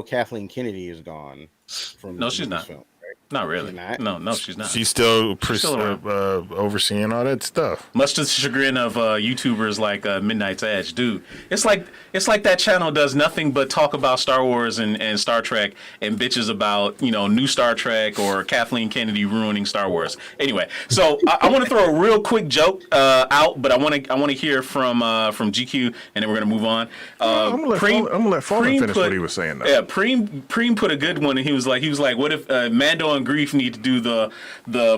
[SPEAKER 5] Kathleen Kennedy is gone from
[SPEAKER 4] No, she's not.
[SPEAKER 5] Lucasfilm, right?
[SPEAKER 4] Not really.
[SPEAKER 5] She's not.
[SPEAKER 4] No, she's not.
[SPEAKER 2] She's still,
[SPEAKER 4] still around.
[SPEAKER 2] overseeing all that stuff.
[SPEAKER 4] Much to the chagrin of YouTubers like Midnight's Edge, dude. It's like that channel does nothing but talk about Star Wars and Star Trek and bitches about new Star Trek or Kathleen Kennedy ruining Star Wars. Anyway, so I want to throw a real quick joke out, but I want to hear from GQ, and then we're gonna move on.
[SPEAKER 1] I'm gonna let Fallen finish what he was saying. Though.
[SPEAKER 4] Yeah, Preem put a good one, and he was like, what if Mando and Grief need to do the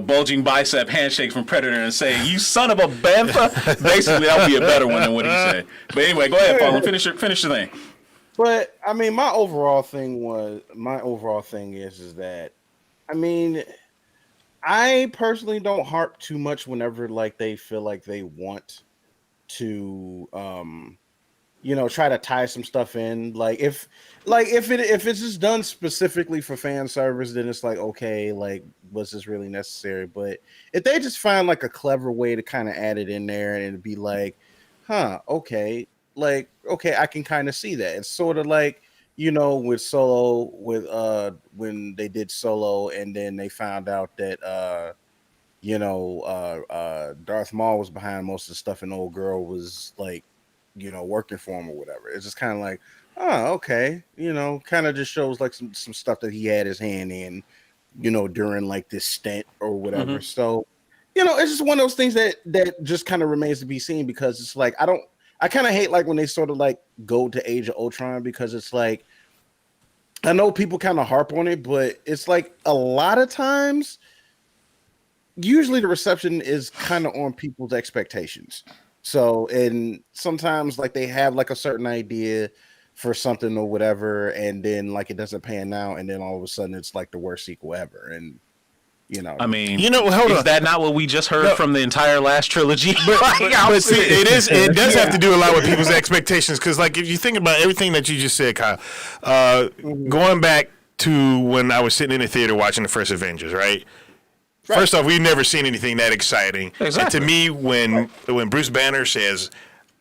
[SPEAKER 4] bulging bicep handshake from Predator and say, "You son of a bantha"? Basically, that would be a better one than what he said. But anyway, go ahead, Fallen. Finish the thing.
[SPEAKER 5] But I mean, my overall thing is that, I mean, I personally don't harp too much whenever like they feel like they want to try to tie some stuff in. Like if it's just done specifically for fan service, then it's like, okay, like was this really necessary? But if they just find like a clever way to kind of add it in there and it'd be like, okay, like okay, I can kind of see that. It's sort of like with Solo, when they did Solo and then they found out that Darth Maul was behind most of the stuff and old girl was like working for him or whatever. It's just kind of like, oh, okay, kind of just shows like some stuff that he had his hand in, during like this stint or whatever.
[SPEAKER 4] Mm-hmm.
[SPEAKER 5] So, it's just one of those things that just kind of remains to be seen, because it's like I kind of hate like when they sort of like go to Age of Ultron, because it's like, I know people kind of harp on it, but it's like a lot of times, usually the reception is kind of on people's expectations. So, and sometimes like they have like a certain idea for something or whatever, and then like it doesn't pan out, and then all of a sudden it's like the worst sequel ever. And
[SPEAKER 4] I mean,
[SPEAKER 2] hold
[SPEAKER 4] is
[SPEAKER 2] on.
[SPEAKER 4] that not what we just heard from the entire last trilogy?
[SPEAKER 2] But see, it does have to do a lot with people's expectations, because like if you think about everything that you just said, Kyle, going back to when I was sitting in the theater watching the first Avengers, right? First off, we've never seen anything that exciting.
[SPEAKER 4] Exactly.
[SPEAKER 2] And to me, when Bruce Banner says,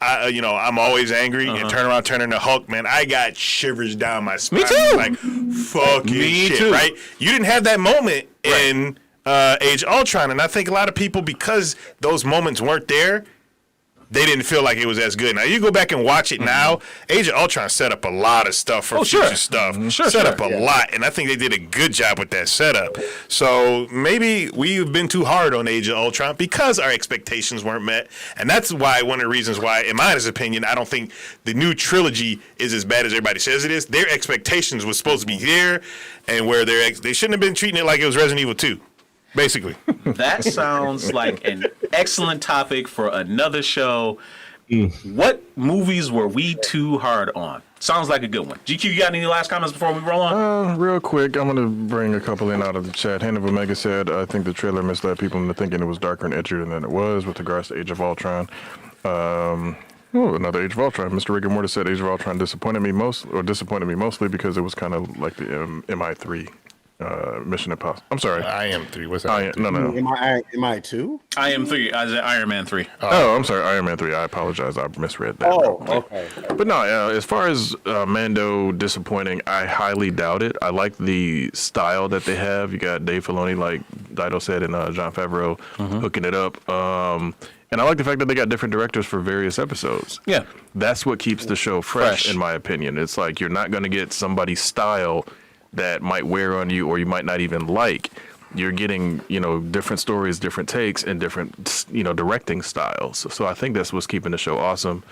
[SPEAKER 2] I'm always angry, and turn into Hulk, man, I got shivers down my spine.
[SPEAKER 4] Me too.
[SPEAKER 2] Like, fucking
[SPEAKER 4] Me
[SPEAKER 2] shit,
[SPEAKER 4] too.
[SPEAKER 2] right? You didn't have that moment in Age of Ultron, and I think a lot of people, because those moments weren't there, they didn't feel like it was as good. Now, you go back and watch it now, Age of Ultron set up a lot of stuff for future stuff. Set up a lot, and I think they did a good job with that setup. So maybe we've been too hard on Age of Ultron because our expectations weren't met, and that's why one of the reasons why, in my honest opinion, I don't think the new trilogy is as bad as everybody says it is. Their expectations was supposed to be there, and where they shouldn't have been treating it like it was Resident Evil 2. Basically.
[SPEAKER 4] That sounds like an excellent topic for another show. What movies were we too hard on? Sounds like a good one. GQ, you got any last comments before we roll on?
[SPEAKER 1] Real quick, I'm going to bring a couple in out of the chat. Hand of Omega said, I think the trailer misled people into thinking it was darker and edgier than it was with regards to Age of Ultron. Another Age of Ultron. Mr. Rigor Mortis said Age of Ultron disappointed me mostly because it was kind of like the MI3. Mission Impossible. I'm sorry.
[SPEAKER 2] I am 3. What's that?
[SPEAKER 1] No.
[SPEAKER 5] Am I 2?
[SPEAKER 4] I am 3. I said Iron Man 3.
[SPEAKER 1] I'm sorry. Iron Man 3. I apologize. I misread that.
[SPEAKER 5] Okay.
[SPEAKER 1] But no, as far as Mando disappointing, I highly doubt it. I like the style that they have. You got Dave Filoni, like Dido said, and Jon Favreau hooking it up. And I like the fact that they got different directors for various episodes.
[SPEAKER 4] Yeah.
[SPEAKER 1] That's what keeps the show fresh, in my opinion. It's like you're not going to get somebody's style that might wear on you or you might not even like. You're getting, different stories, different takes, and different, directing styles. So I think that's what's keeping the show awesome.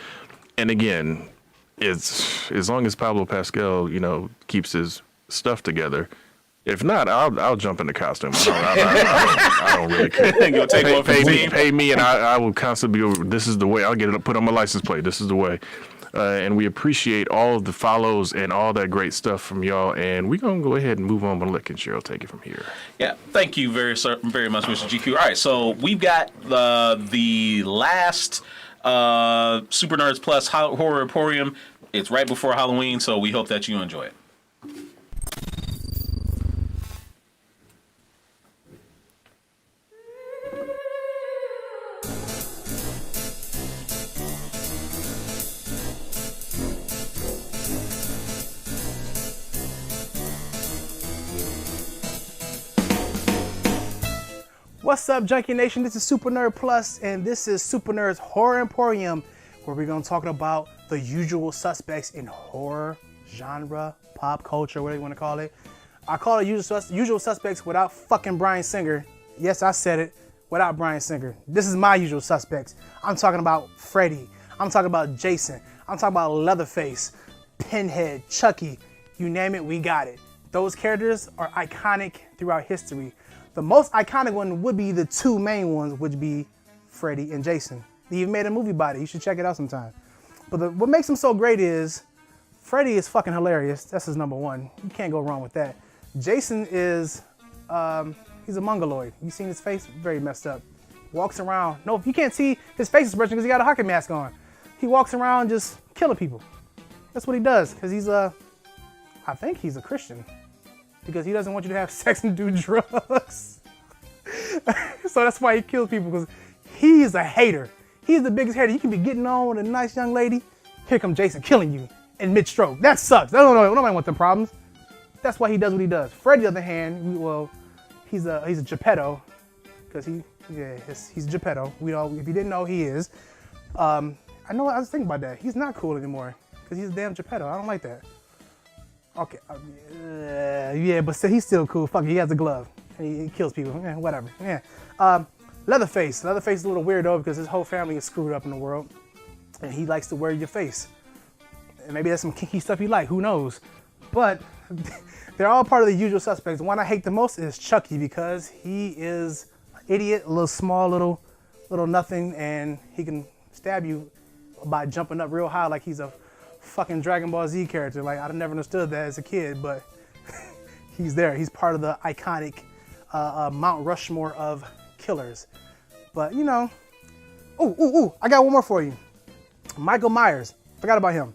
[SPEAKER 1] And again, it's as long as Pablo Pascal, keeps his stuff together. If not, I'll jump in the costume. I don't really care.
[SPEAKER 4] Go take one for the team.
[SPEAKER 1] Pay me, and I will constantly be over. This is the way. I'll get it put on my license plate. This is the way. And we appreciate all of the follows and all that great stuff from y'all. And we're going to go ahead and move on and let Cheryl take it from here.
[SPEAKER 4] Yeah, thank you very much, Mr. GQ. All right, so we've got the last Super Nerds Plus Horror Emporium. It's right before Halloween, so we hope that you enjoy it.
[SPEAKER 7] What's up, Junkie Nation? This is Super Nerd Plus, and this is Super Nerd's Horror Emporium, where we're going to talk about the usual suspects in horror, genre, pop culture, whatever you want to call it. I call it usual suspects without fucking Bryan Singer. Yes, I said it, without Bryan Singer. This is my usual suspects. I'm talking about Freddy. I'm talking about Jason. I'm talking about Leatherface, Pinhead, Chucky. You name it, we got it. Those characters are iconic throughout history. The most iconic one would be the two main ones, would be Freddy and Jason. They even made a movie about it. You should check it out sometime. But what makes him so great is Freddy is fucking hilarious. That's his number one. You can't go wrong with that. Jason is, he's a mongoloid. You seen his face? Very messed up. Walks around. No, you can't see his face expression because he got a hockey mask on. He walks around just killing people. That's what he does because he's I think he's a Christian. Because he doesn't want you to have sex and do drugs. So that's why he kills people, because he's a hater. He's the biggest hater. You can be getting on with a nice young lady. Here comes Jason killing you in mid-stroke. That sucks. Nobody wants them problems. That's why he does what he does. Freddy, on the other hand, well, he's a Geppetto. Because he's a Geppetto. If you didn't know, he is. I was thinking about that. He's not cool anymore. Because he's a damn Geppetto. I don't like that. Okay, yeah, but he's still cool. Fuck it, he has a glove. And he kills people, whatever, yeah. Leatherface. Leatherface is a little weirdo because his whole family is screwed up in the world. And he likes to wear your face. And maybe that's some kinky stuff you like, who knows. But they're all part of the usual suspects. The one I hate the most is Chucky because he is an idiot, a little small, little nothing, and he can stab you by jumping up real high like he's a fucking Dragon Ball Z character. Like, I never understood that as a kid, but he's there. He's part of the iconic Mount Rushmore of killers. But I got one more for you. Michael Myers. Forgot about him.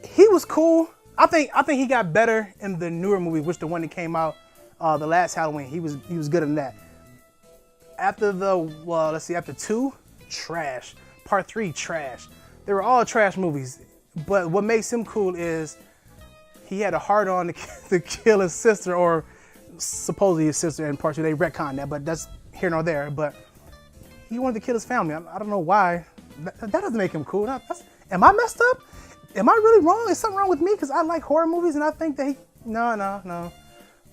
[SPEAKER 7] He was cool. I think he got better in the newer movie, which the one that came out the last Halloween. He was good in that. After after 2, trash. Part 3, trash. They were all trash movies. But what makes him cool is he had a hard on to kill his sister, or supposedly his sister in part 2. They retconned that, but that's here nor there. But he wanted to kill his family. I don't know why. That doesn't make him cool. Am I messed up? Am I really wrong? Is something wrong with me? Because I like horror movies and I think that No.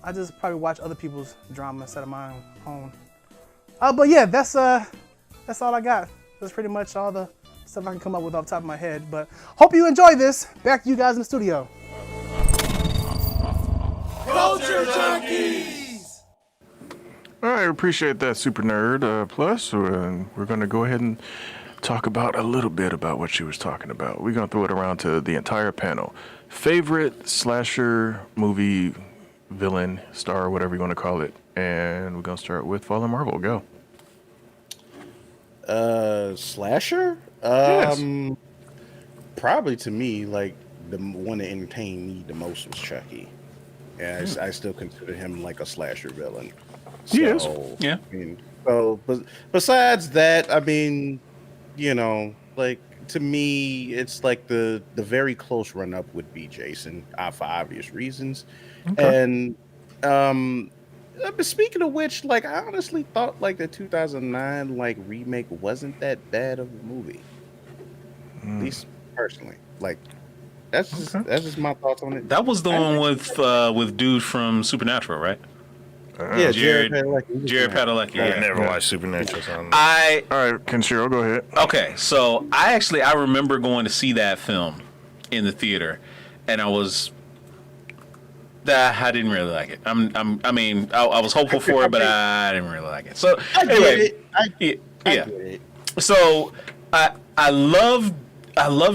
[SPEAKER 7] I just probably watch other people's drama instead of my own. But yeah, that's all I got. That's pretty much all the stuff I can come up with off the top of my head. But hope you enjoy this. Back to you guys in the studio.
[SPEAKER 6] Culture Junkies!
[SPEAKER 1] All right, appreciate that, Super Nerd Plus. We're going to go ahead and talk about a little bit about what she was talking about. We're going to throw it around to the entire panel. Favorite slasher movie, villain, star, whatever you want to call it. And we're going to start with Fallen Marvel. Go.
[SPEAKER 5] Slasher?
[SPEAKER 1] Yes.
[SPEAKER 5] Probably to me, like, the one that entertained me the most was Chucky. And I still consider him like a slasher villain.
[SPEAKER 1] He is.
[SPEAKER 4] Yeah.
[SPEAKER 5] But besides that, like, to me, it's like the very close run up would be Jason, for obvious reasons. Okay. And speaking of which, like, I honestly thought like the 2009 like remake wasn't that bad of a movie. At least personally, like, that's just my thoughts on it.
[SPEAKER 4] That was the one with dude from Supernatural, right?
[SPEAKER 5] Yeah, Jared
[SPEAKER 2] I
[SPEAKER 5] Padalecki.
[SPEAKER 4] Yeah.
[SPEAKER 2] never watched Supernatural. So
[SPEAKER 1] All right, Kenshiro, go ahead.
[SPEAKER 4] Okay, so I remember going to see that film in the theater, and I didn't really like it. I was hopeful for it, but I didn't really like it. So anyway,
[SPEAKER 5] I get it.
[SPEAKER 4] So I love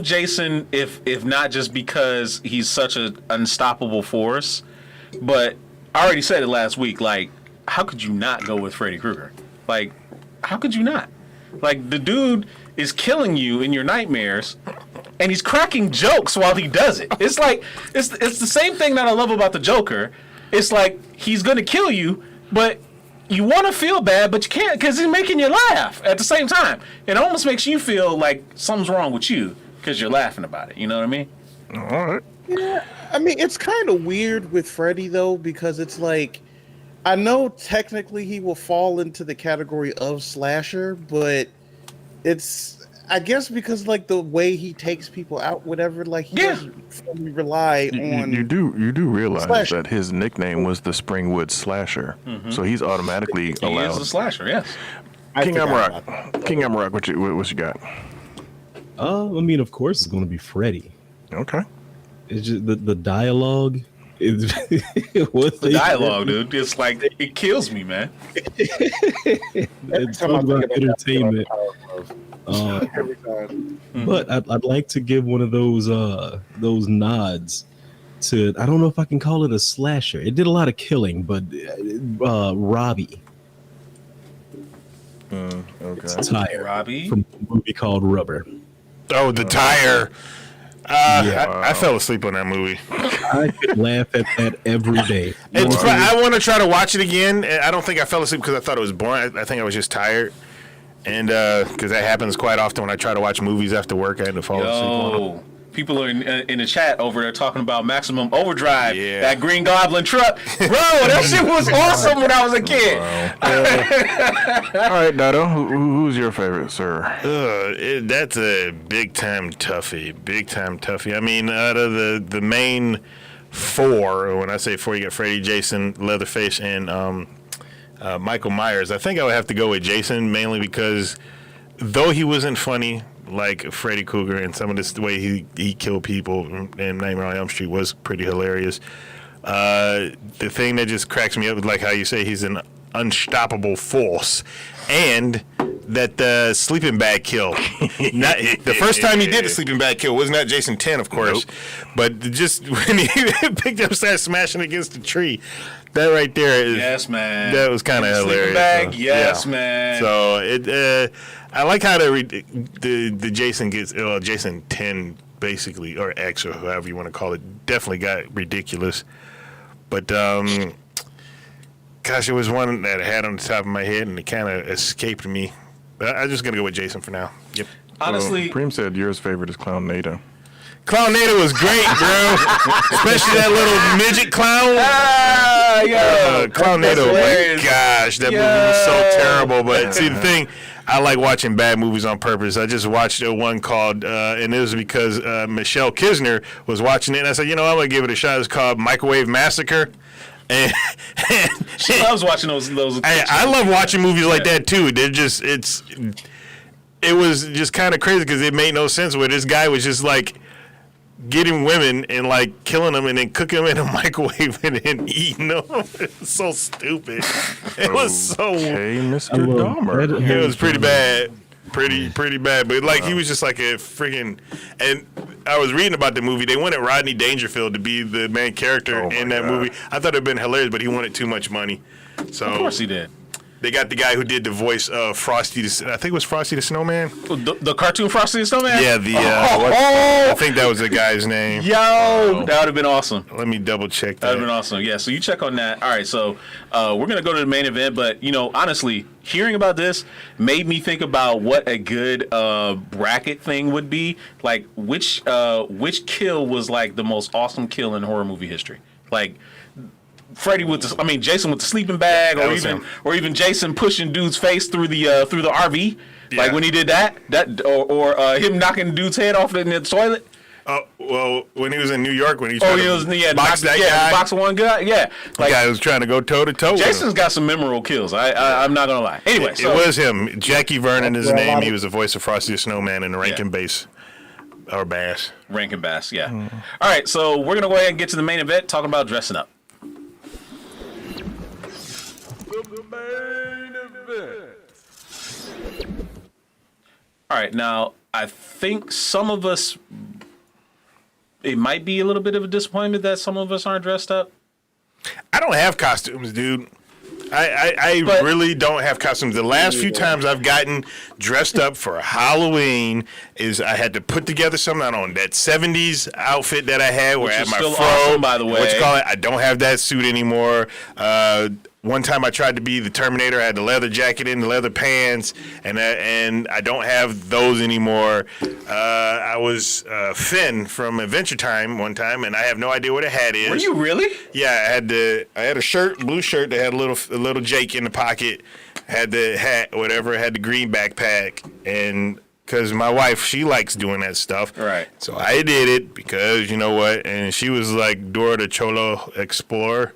[SPEAKER 4] Jason, if not just because he's such an unstoppable force, but I already said it last week. Like, how could you not go with Freddy Krueger? Like, how could you not? Like, the dude is killing you in your nightmares, and he's cracking jokes while he does it. It's like it's the same thing that I love about the Joker. It's like he's gonna kill you, but you want to feel bad, but you can't because he's making you laugh at the same time. It almost makes you feel like something's wrong with you because you're laughing about it. You know what I mean?
[SPEAKER 1] All right.
[SPEAKER 5] Yeah, I mean, it's kind of weird with Freddy though, because it's like I know technically he will fall into the category of slasher, but it's I guess because like the way he takes people out, whatever, like he doesn't fully rely on.
[SPEAKER 1] You do realize
[SPEAKER 5] Slasher.
[SPEAKER 1] that his nickname was the Springwood Slasher, so he's automatically
[SPEAKER 4] He
[SPEAKER 1] allowed.
[SPEAKER 4] is a slasher, yes.
[SPEAKER 1] King
[SPEAKER 5] forgot about
[SPEAKER 1] Amrock. King Amrock, what you got?
[SPEAKER 3] I mean, of course, it's going to be Freddy.
[SPEAKER 1] Okay.
[SPEAKER 3] It's just the dialogue. Is what
[SPEAKER 4] The dialogue, dude, it's like it kills me, man.
[SPEAKER 3] It's
[SPEAKER 5] time I
[SPEAKER 3] talk
[SPEAKER 5] think
[SPEAKER 3] about
[SPEAKER 5] about
[SPEAKER 3] entertainment.
[SPEAKER 5] Every time.
[SPEAKER 3] But I'd like to give one of those nods to, I don't know if I can call it a slasher. It did a lot of killing, but Robbie. It's Tire
[SPEAKER 4] Robbie?
[SPEAKER 3] from a movie called Rubber.
[SPEAKER 2] Oh, the tire. I fell asleep on that movie.
[SPEAKER 3] I could laugh at that every day.
[SPEAKER 2] I want to try to watch it again. I don't think I fell asleep because I thought it was boring. I think I was just tired. And because that happens quite often when I try to watch movies after work, I had to fall asleep on them.
[SPEAKER 4] Yo, people are in the chat over there talking about Maximum Overdrive,
[SPEAKER 2] Yeah.
[SPEAKER 4] that Green Goblin truck. Bro, that shit was awesome when I was a kid.
[SPEAKER 1] All right, Dado, who's your favorite, sir?
[SPEAKER 2] That's a big time toughie. Big time toughie. I mean, out of the main four, when I say four, you got Freddy, Jason, Leatherface, and Michael Myers. I think I would have to go with Jason, mainly because though he wasn't funny like Freddy Krueger and some of this the way he killed people and Nightmare on Elm Street was pretty hilarious. The thing that just cracks me up is like how you say he's an unstoppable force, and that sleeping bag kill. Not, the first time he did the sleeping bag kill was not Jason 10, of course, but just when he picked up, started smashing against the tree. That right there is
[SPEAKER 4] Yes, man.
[SPEAKER 2] That was kind of hilarious.
[SPEAKER 4] Bag,
[SPEAKER 2] So,
[SPEAKER 4] yes,
[SPEAKER 2] yeah.
[SPEAKER 4] man.
[SPEAKER 2] So it, I like how the Jason gets Jason 10 basically, or X or however you want to call it, definitely got ridiculous. But gosh, it was one that I had on the top of my head and it kind of escaped me. But I'm just gonna go with Jason for now. Yep.
[SPEAKER 4] Honestly,
[SPEAKER 1] Preem said yours favorite is Clown Nada.
[SPEAKER 2] Clownado was great, bro. Especially that little midget clown. Clownado, my gosh, that movie was so terrible. But see, the thing, I like watching bad movies on purpose. I just watched one called, and it was because Michelle Kisner was watching it, and I said, I'm gonna give it a shot. It's called Microwave Massacre. And
[SPEAKER 4] she loves watching those.
[SPEAKER 2] I love watching movies like that too. They're just it was just kind of crazy because it made no sense where this guy was just like getting women and like killing them and then cooking them in a microwave and then eating them. It was so stupid. It was so.
[SPEAKER 1] Hey, Mr. Dahmer.
[SPEAKER 2] It was pretty bad. Pretty bad. But like he was just like a freaking. And I was reading about the movie. They wanted Rodney Dangerfield to be the main character in that movie. I thought it'd been hilarious, but he wanted too much money. So
[SPEAKER 4] Of course he did.
[SPEAKER 2] They got the guy who did the voice of Frosty. I think it was Frosty the Snowman.
[SPEAKER 4] The cartoon Frosty the Snowman?
[SPEAKER 2] Yeah, I think that was the guy's name.
[SPEAKER 4] Yo, that would have been awesome.
[SPEAKER 2] Let me double check that.
[SPEAKER 4] That would have been awesome. Yeah, so you check on that. All right, so we're going to go to the main event, but, honestly, hearing about this made me think about what a good bracket thing would be. Like, which kill was, like, the most awesome kill in horror movie history? Like, Freddy Jason with the sleeping bag, or even Jason pushing dude's face through the RV, like when he did that or him knocking dude's head off in the toilet.
[SPEAKER 2] Well, when he was in New York, when he
[SPEAKER 4] was
[SPEAKER 2] box that guy,
[SPEAKER 4] box one guy, like
[SPEAKER 2] the guy was trying to go toe to toe.
[SPEAKER 4] Jason's got some memorable kills. I'm not gonna lie. Anyway,
[SPEAKER 2] it was him. Jackie Vernon is his name. He was the voice of Frosty the Snowman in the Rankin Bass. Or Bass.
[SPEAKER 4] Rankin Bass, yeah. All right, so we're gonna go ahead and get to the main event, talking about dressing up. All right, now I think some of us, it might be a little bit of a disappointment that some of us aren't dressed up.
[SPEAKER 2] I don't have costumes, dude. I really don't have costumes. The last few times I've gotten dressed up for Halloween is I had to put together something on that 70s outfit that I had where I had my fro.
[SPEAKER 4] Awesome, by the way.
[SPEAKER 2] What you call it? I don't have that suit anymore. one time I tried to be the Terminator. I had the leather jacket and the leather pants, and I don't have those anymore. I was Finn from Adventure Time one time, and I have no idea what a hat is.
[SPEAKER 4] Were you really?
[SPEAKER 2] Yeah, I had a shirt, blue shirt that had a little Jake in the pocket. Had the hat, whatever. Had the green backpack, and because my wife, she likes doing that stuff.
[SPEAKER 4] Right.
[SPEAKER 2] So I did it because you know what, and she was like Dora the Cholo Explorer.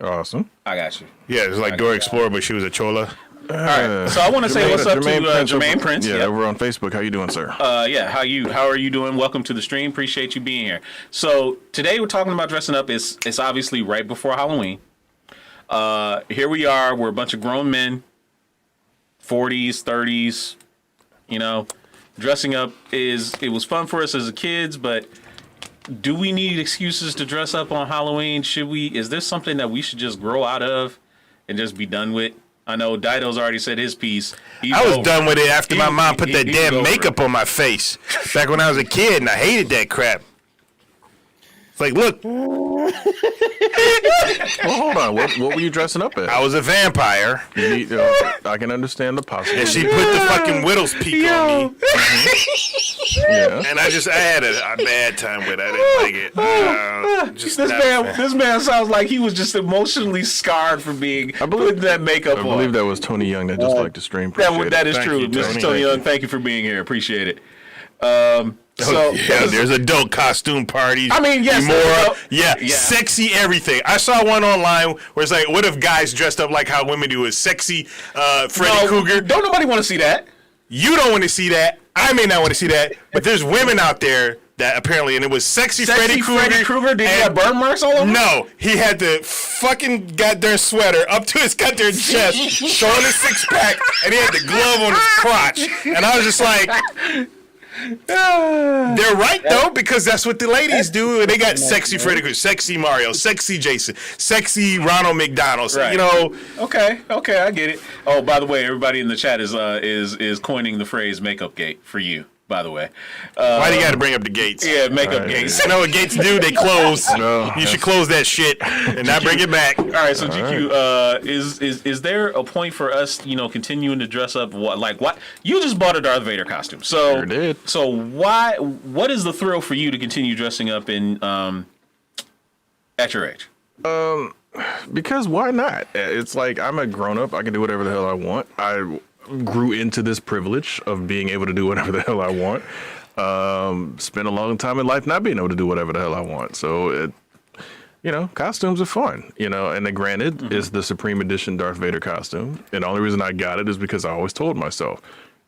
[SPEAKER 1] Awesome.
[SPEAKER 4] I got you.
[SPEAKER 2] Yeah, it was like Dora Explorer, but she was a chola.
[SPEAKER 4] All right. So I want to say what's up to Jermaine Prince.
[SPEAKER 1] Yeah,
[SPEAKER 4] Yep.
[SPEAKER 1] over on Facebook. How you doing, sir?
[SPEAKER 4] Yeah, how are you doing? Welcome to the stream. Appreciate you being here. So today we're talking about dressing up. It's obviously right before Halloween. Here we are. We're a bunch of grown men, 40s, 30s. You know, dressing up it was fun for us as kids, but do we need excuses to dress up on Halloween? Is this something that we should just grow out of and just be done with? I know Dido's already said his piece.
[SPEAKER 2] I was done with it after my mom put that damn makeup on my face back when I was a kid, and I hated that crap. It's like, look,
[SPEAKER 1] Well, hold on. What were you dressing up as?
[SPEAKER 2] I was a vampire,
[SPEAKER 1] I can understand the
[SPEAKER 2] and
[SPEAKER 1] possibility.
[SPEAKER 2] she put the fucking widow's peak on me,
[SPEAKER 1] Yeah.
[SPEAKER 2] and I had a bad time with it. I didn't like it.
[SPEAKER 4] This man sounds like he was just emotionally scarred for being putting that makeup
[SPEAKER 1] I
[SPEAKER 4] on.
[SPEAKER 1] believe that was Tony Young that just liked to stream. Appreciate
[SPEAKER 4] That
[SPEAKER 1] it.
[SPEAKER 4] is
[SPEAKER 2] Thank
[SPEAKER 4] true,
[SPEAKER 2] you,
[SPEAKER 4] Mr.
[SPEAKER 2] Tony.
[SPEAKER 4] Tony Young. Thank you for being here. Appreciate it. So
[SPEAKER 2] Yeah, there's adult costume parties.
[SPEAKER 4] I mean, yes,
[SPEAKER 2] Kimura,
[SPEAKER 4] yeah.
[SPEAKER 2] sexy everything. I saw one online where it's like, what if guys dressed up like how women do is sexy Freddy Krueger?
[SPEAKER 4] Don't nobody want to see that.
[SPEAKER 2] You don't want to see that. I may not want to see that, but there's women out there that apparently, and it was sexy Freddy Krueger.
[SPEAKER 4] Did he have burn marks all over?
[SPEAKER 2] No, he had the fucking goddamn sweater up to his goddamn chest, showing his six pack, and he had the glove on his crotch. And I was just like, they're right though, because that's what the ladies do. And they got sexy Freddy Krueger, sexy Mario, sexy Jason, sexy Ronald McDonald. So,
[SPEAKER 4] Right.
[SPEAKER 2] you know,
[SPEAKER 4] Okay, I get it. Oh, by the way, everybody in the chat is coining the phrase "makeup gate" for you. By the way,
[SPEAKER 2] why do you got to bring up the gates?
[SPEAKER 4] yeah, makeup gates.
[SPEAKER 2] You know what gates do? They close.
[SPEAKER 1] No,
[SPEAKER 2] You should close that shit and not bring it back.
[SPEAKER 4] All right, so GQ, is there a point for us, continuing to dress up? What you just bought a Darth Vader costume, so
[SPEAKER 1] Sure did.
[SPEAKER 4] So what is the thrill for you to continue dressing up in at your age?
[SPEAKER 1] Because why not? It's like I'm a grown up. I can do whatever the hell I want. I grew into this privilege of being able to do whatever the hell I want. Spent a long time in life not being able to do whatever the hell I want. So, costumes are fun, and then granted, it's the Supreme Edition Darth Vader costume. And the only reason I got it is because I always told myself,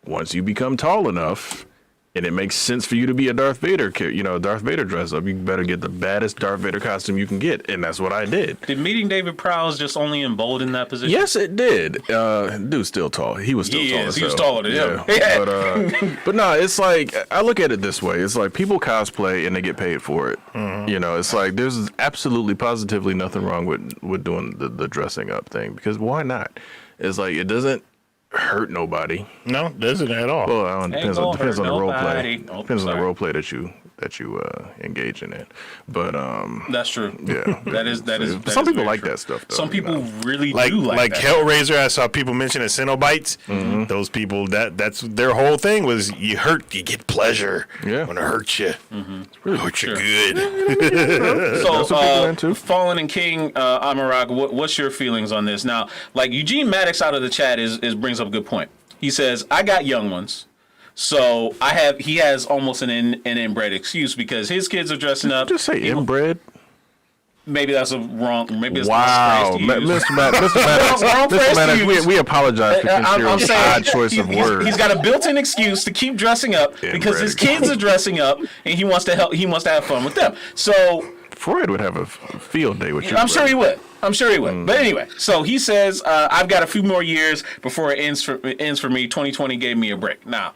[SPEAKER 1] once you become tall enough, and it makes sense for you to be a Darth Vader, Darth Vader dress up, you better get the baddest Darth Vader costume you can get. And that's what I did.
[SPEAKER 4] Did meeting David Prowse just only embolden that position?
[SPEAKER 1] Yes, it did. Dude's still tall. He was still tall.
[SPEAKER 4] He was taller than him.
[SPEAKER 1] But no, it's like, I look at it this way. It's like people cosplay and they get paid for it. It's like there's absolutely positively nothing wrong with doing the dressing up thing, because why not? It's like, it doesn't hurt nobody.
[SPEAKER 2] No, doesn't at all.
[SPEAKER 1] Well, it depends on the role play.
[SPEAKER 4] Oh,
[SPEAKER 1] Depends on the
[SPEAKER 4] sorry.
[SPEAKER 1] role play that you engage in it. But
[SPEAKER 4] That's true.
[SPEAKER 1] yeah,
[SPEAKER 4] That is
[SPEAKER 1] some people
[SPEAKER 4] very
[SPEAKER 1] like
[SPEAKER 4] true.
[SPEAKER 1] that stuff. Though,
[SPEAKER 4] Some people really
[SPEAKER 2] like
[SPEAKER 4] do like that.
[SPEAKER 2] Hellraiser, I saw people mention as Cenobites. Those people, that's their whole thing was you get pleasure
[SPEAKER 1] Yeah.
[SPEAKER 2] when it hurts you.
[SPEAKER 1] really
[SPEAKER 2] Hurt you
[SPEAKER 1] sure.
[SPEAKER 2] good.
[SPEAKER 4] So,
[SPEAKER 1] That's what people are into.
[SPEAKER 4] Fallen and King Amarag, what's your feelings on this? Now, like Eugene Maddox out of the chat is brings up a good point. He says, I got young ones. So he has almost an inbred excuse because his kids are dressing up.
[SPEAKER 1] Just say inbred.
[SPEAKER 4] Maybe that's a wrong. Maybe it's
[SPEAKER 1] Wow,
[SPEAKER 4] the wrong phrase to use.
[SPEAKER 1] Mr. Maddox, we apologize for
[SPEAKER 4] I'm
[SPEAKER 1] Kinshiro's
[SPEAKER 4] saying
[SPEAKER 1] odd choice of words.
[SPEAKER 4] He's got a built-in excuse to keep dressing up because his kids are dressing up and he wants to help. He wants to have fun with them. So
[SPEAKER 1] Freud would have a field day with you.
[SPEAKER 4] I'm sure he would. But anyway, so he says, I've got a few more years before it ends for me. 2020 gave me a break. Now,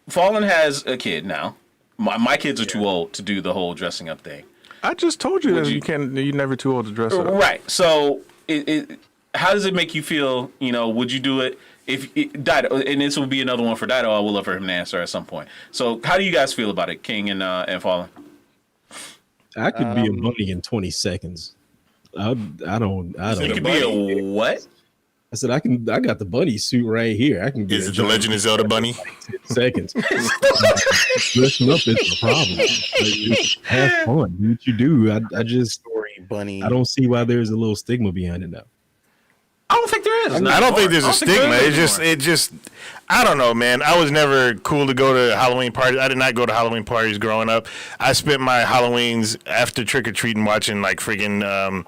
[SPEAKER 4] Fallen has a kid now. My kids are too old to do the whole dressing up thing.
[SPEAKER 1] I just told you that you're never too old to dress up.
[SPEAKER 4] Right. So, how does it make you feel? Would you do it if Dido? And this will be another one for Dido. I will love for him to answer at some point. So, how do you guys feel about it, King and Fallen?
[SPEAKER 3] I could be a bunny in 20 seconds. I don't.
[SPEAKER 4] You could be a what?
[SPEAKER 3] I said I can. I got the bunny suit right here. I can get
[SPEAKER 2] Is it the Legend of Zelda bunny?
[SPEAKER 3] 10 seconds. Dressing up is the problem. Like, have fun. Do what you do. I just
[SPEAKER 5] Story bunny.
[SPEAKER 3] I don't see why there's a little stigma behind it now.
[SPEAKER 4] I don't think there is.
[SPEAKER 2] I don't think there's a stigma. It just, I don't know, man. I was never cool to go to Halloween parties. I did not go to Halloween parties growing up. I spent my Halloweens after trick or treating watching like friggin'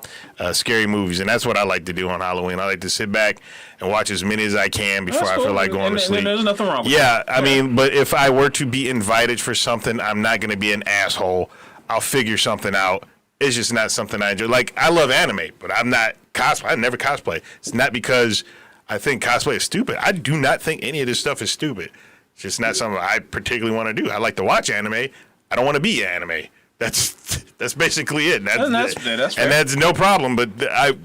[SPEAKER 2] scary movies, and that's what I like to do on Halloween. I like to sit back and watch as many as I can before I feel like going to sleep.
[SPEAKER 4] There's nothing wrong with
[SPEAKER 2] that. I mean, but if I were to be invited for something, I'm not going to be an asshole. I'll figure something out. It's just not something I enjoy. Like, I love anime, but I'm not cosplay. I never cosplay. It's not because I think cosplay is stupid. I do not think any of this stuff is stupid. It's just not something I particularly want to do. I like to watch anime. I don't want to be anime. That's basically it. That's fair. And that's no problem. But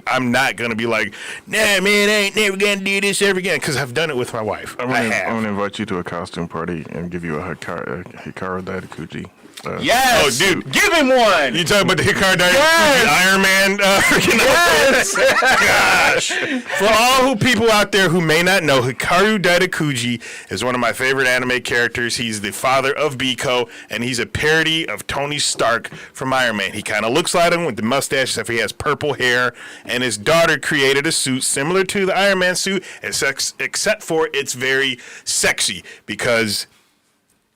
[SPEAKER 2] I'm not gonna be like, nah, man, I ain't never gonna do this ever again, because I've done it with my wife.
[SPEAKER 1] I'm gonna invite you to a costume party and give you a Hikaru Daidakuji.
[SPEAKER 4] Yes.
[SPEAKER 2] Oh, dude,
[SPEAKER 4] give him one.
[SPEAKER 2] You talking about the Hikaru Daidakuji,
[SPEAKER 4] Yes.
[SPEAKER 2] Iron Man? Yes. Gosh. For all who people out there who may not know, Hikaru Daidakuji is one of my favorite anime characters. He's the father of Biko, and he's a parody of Tony Stark from Iron Man. He kind of looks like him with the mustache, except he has purple hair. And his daughter created a suit similar to the Iron Man suit, except for it's very sexy because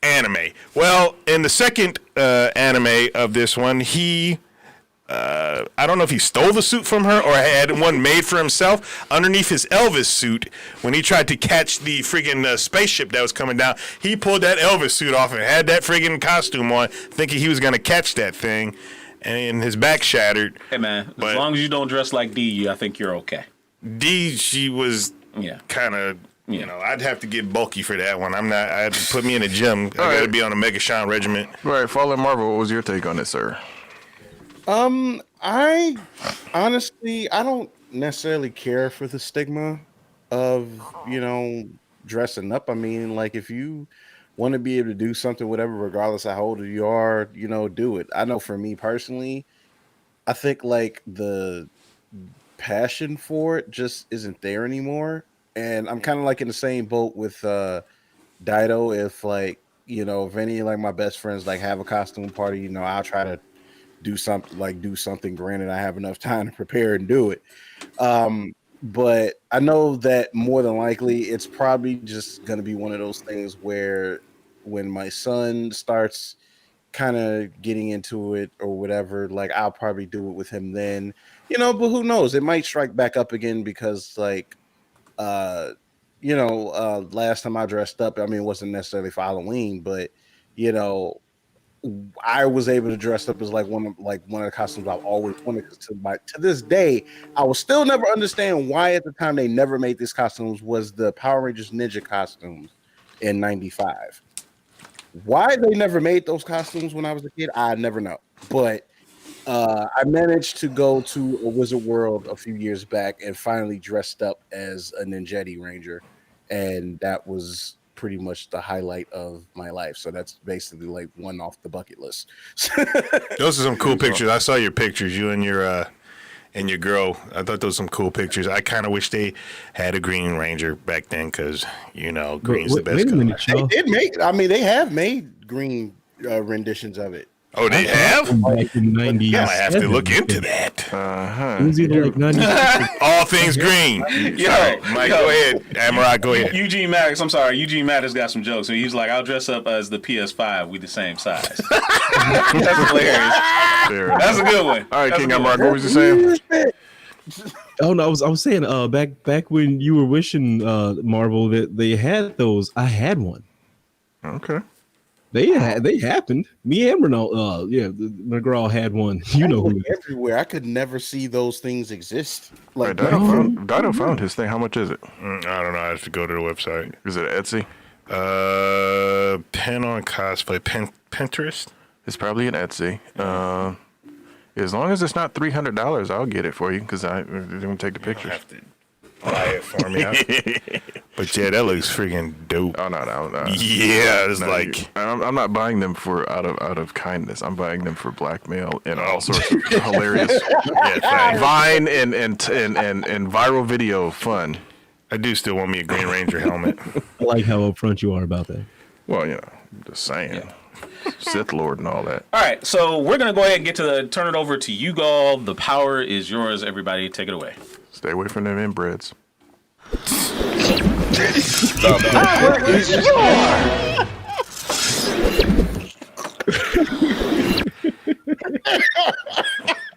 [SPEAKER 2] anime. Well, in the second anime of this one, he I don't know if he stole the suit from her or had one made for himself underneath his Elvis suit. When he tried to catch the friggin' spaceship that was coming down, he pulled that Elvis suit off and had that friggin' costume on, thinking he was going to catch that thing, and his back shattered.
[SPEAKER 4] Hey, man, as long as you don't dress like D, I think you're okay.
[SPEAKER 2] D, she was kind of... You know, I'd have to get bulky for that one. I had to put me in a gym. I got to be on a Mega Sean regiment.
[SPEAKER 1] Right, Fallen Marvel, what was your take on it, sir?
[SPEAKER 5] I honestly, I don't necessarily care for the stigma of, dressing up. I mean, like, if you want to be able to do something, whatever, regardless of how old you are, do it. I know for me personally, I think like the passion for it just isn't there anymore. And I'm kind of like in the same boat with Dido. If if any like my best friends like have a costume party, I'll try to do something. Granted, I have enough time to prepare and do it. But I know that more than likely it's probably just gonna be one of those things where when my son starts kind of getting into it or whatever, like I'll probably do it with him then. But who knows? It might strike back up again because last time I dressed up, I mean, it wasn't necessarily for Halloween, but I was able to dress up as one of the costumes I've always wanted. To this day, I will still never understand why at the time they never made these costumes. Was the Power Rangers Ninja costumes in '95? Why they never made those costumes when I was a kid, I never know. But I managed to go to a Wizard World a few years back and finally dressed up as a Ninjetti Ranger, and that was pretty much the highlight of my life. So that's basically like one off the bucket list.
[SPEAKER 2] Those are some cool pictures. I saw your pictures, you and your girl. I thought those were some cool pictures. I kind of wish they had a Green Ranger back then because green's the best color.
[SPEAKER 5] They have made green renditions of it.
[SPEAKER 2] Oh, they have?
[SPEAKER 3] Back in 90s.
[SPEAKER 2] I have to look into that.
[SPEAKER 3] It was either like 90s.
[SPEAKER 2] All things green. Mike, go ahead. Amarai, go ahead.
[SPEAKER 4] Eugene Maddox got some jokes. So he's like, I'll dress up as the PS5. We the same size. That's hilarious. That's a good one.
[SPEAKER 1] All right, King Amarai, what was you saying?
[SPEAKER 3] Oh no, I was saying back when you were wishing Marvel that they had those, I had one.
[SPEAKER 1] Okay.
[SPEAKER 3] They happened. Me and Renault, McGraw had one. Who
[SPEAKER 5] everywhere. I could never see those things exist.
[SPEAKER 1] Like Dido found his thing. How much is it?
[SPEAKER 2] I don't know. I have to go to the website.
[SPEAKER 1] Is it Etsy?
[SPEAKER 2] Pen on cosplay. Pinterest?
[SPEAKER 1] It's probably an Etsy. As long as it's not $300, I'll get it for you because I'm gonna take the pictures.
[SPEAKER 2] buy it for me. But yeah, that looks freaking dope.
[SPEAKER 1] Oh no.
[SPEAKER 2] Yeah, it's
[SPEAKER 1] No,
[SPEAKER 2] like
[SPEAKER 1] I'm not buying them for out of kindness. I'm buying them for blackmail and all sorts of hilarious Vine and viral video fun.
[SPEAKER 2] I do still want me a Green Ranger helmet.
[SPEAKER 3] I like how upfront you are about that.
[SPEAKER 1] Well, I'm just saying, Sith Lord and all that.
[SPEAKER 4] All right, so we're gonna go ahead and turn it over to you, Gall. The power is yours. Everybody, take it away.
[SPEAKER 1] Stay away from them inbreds.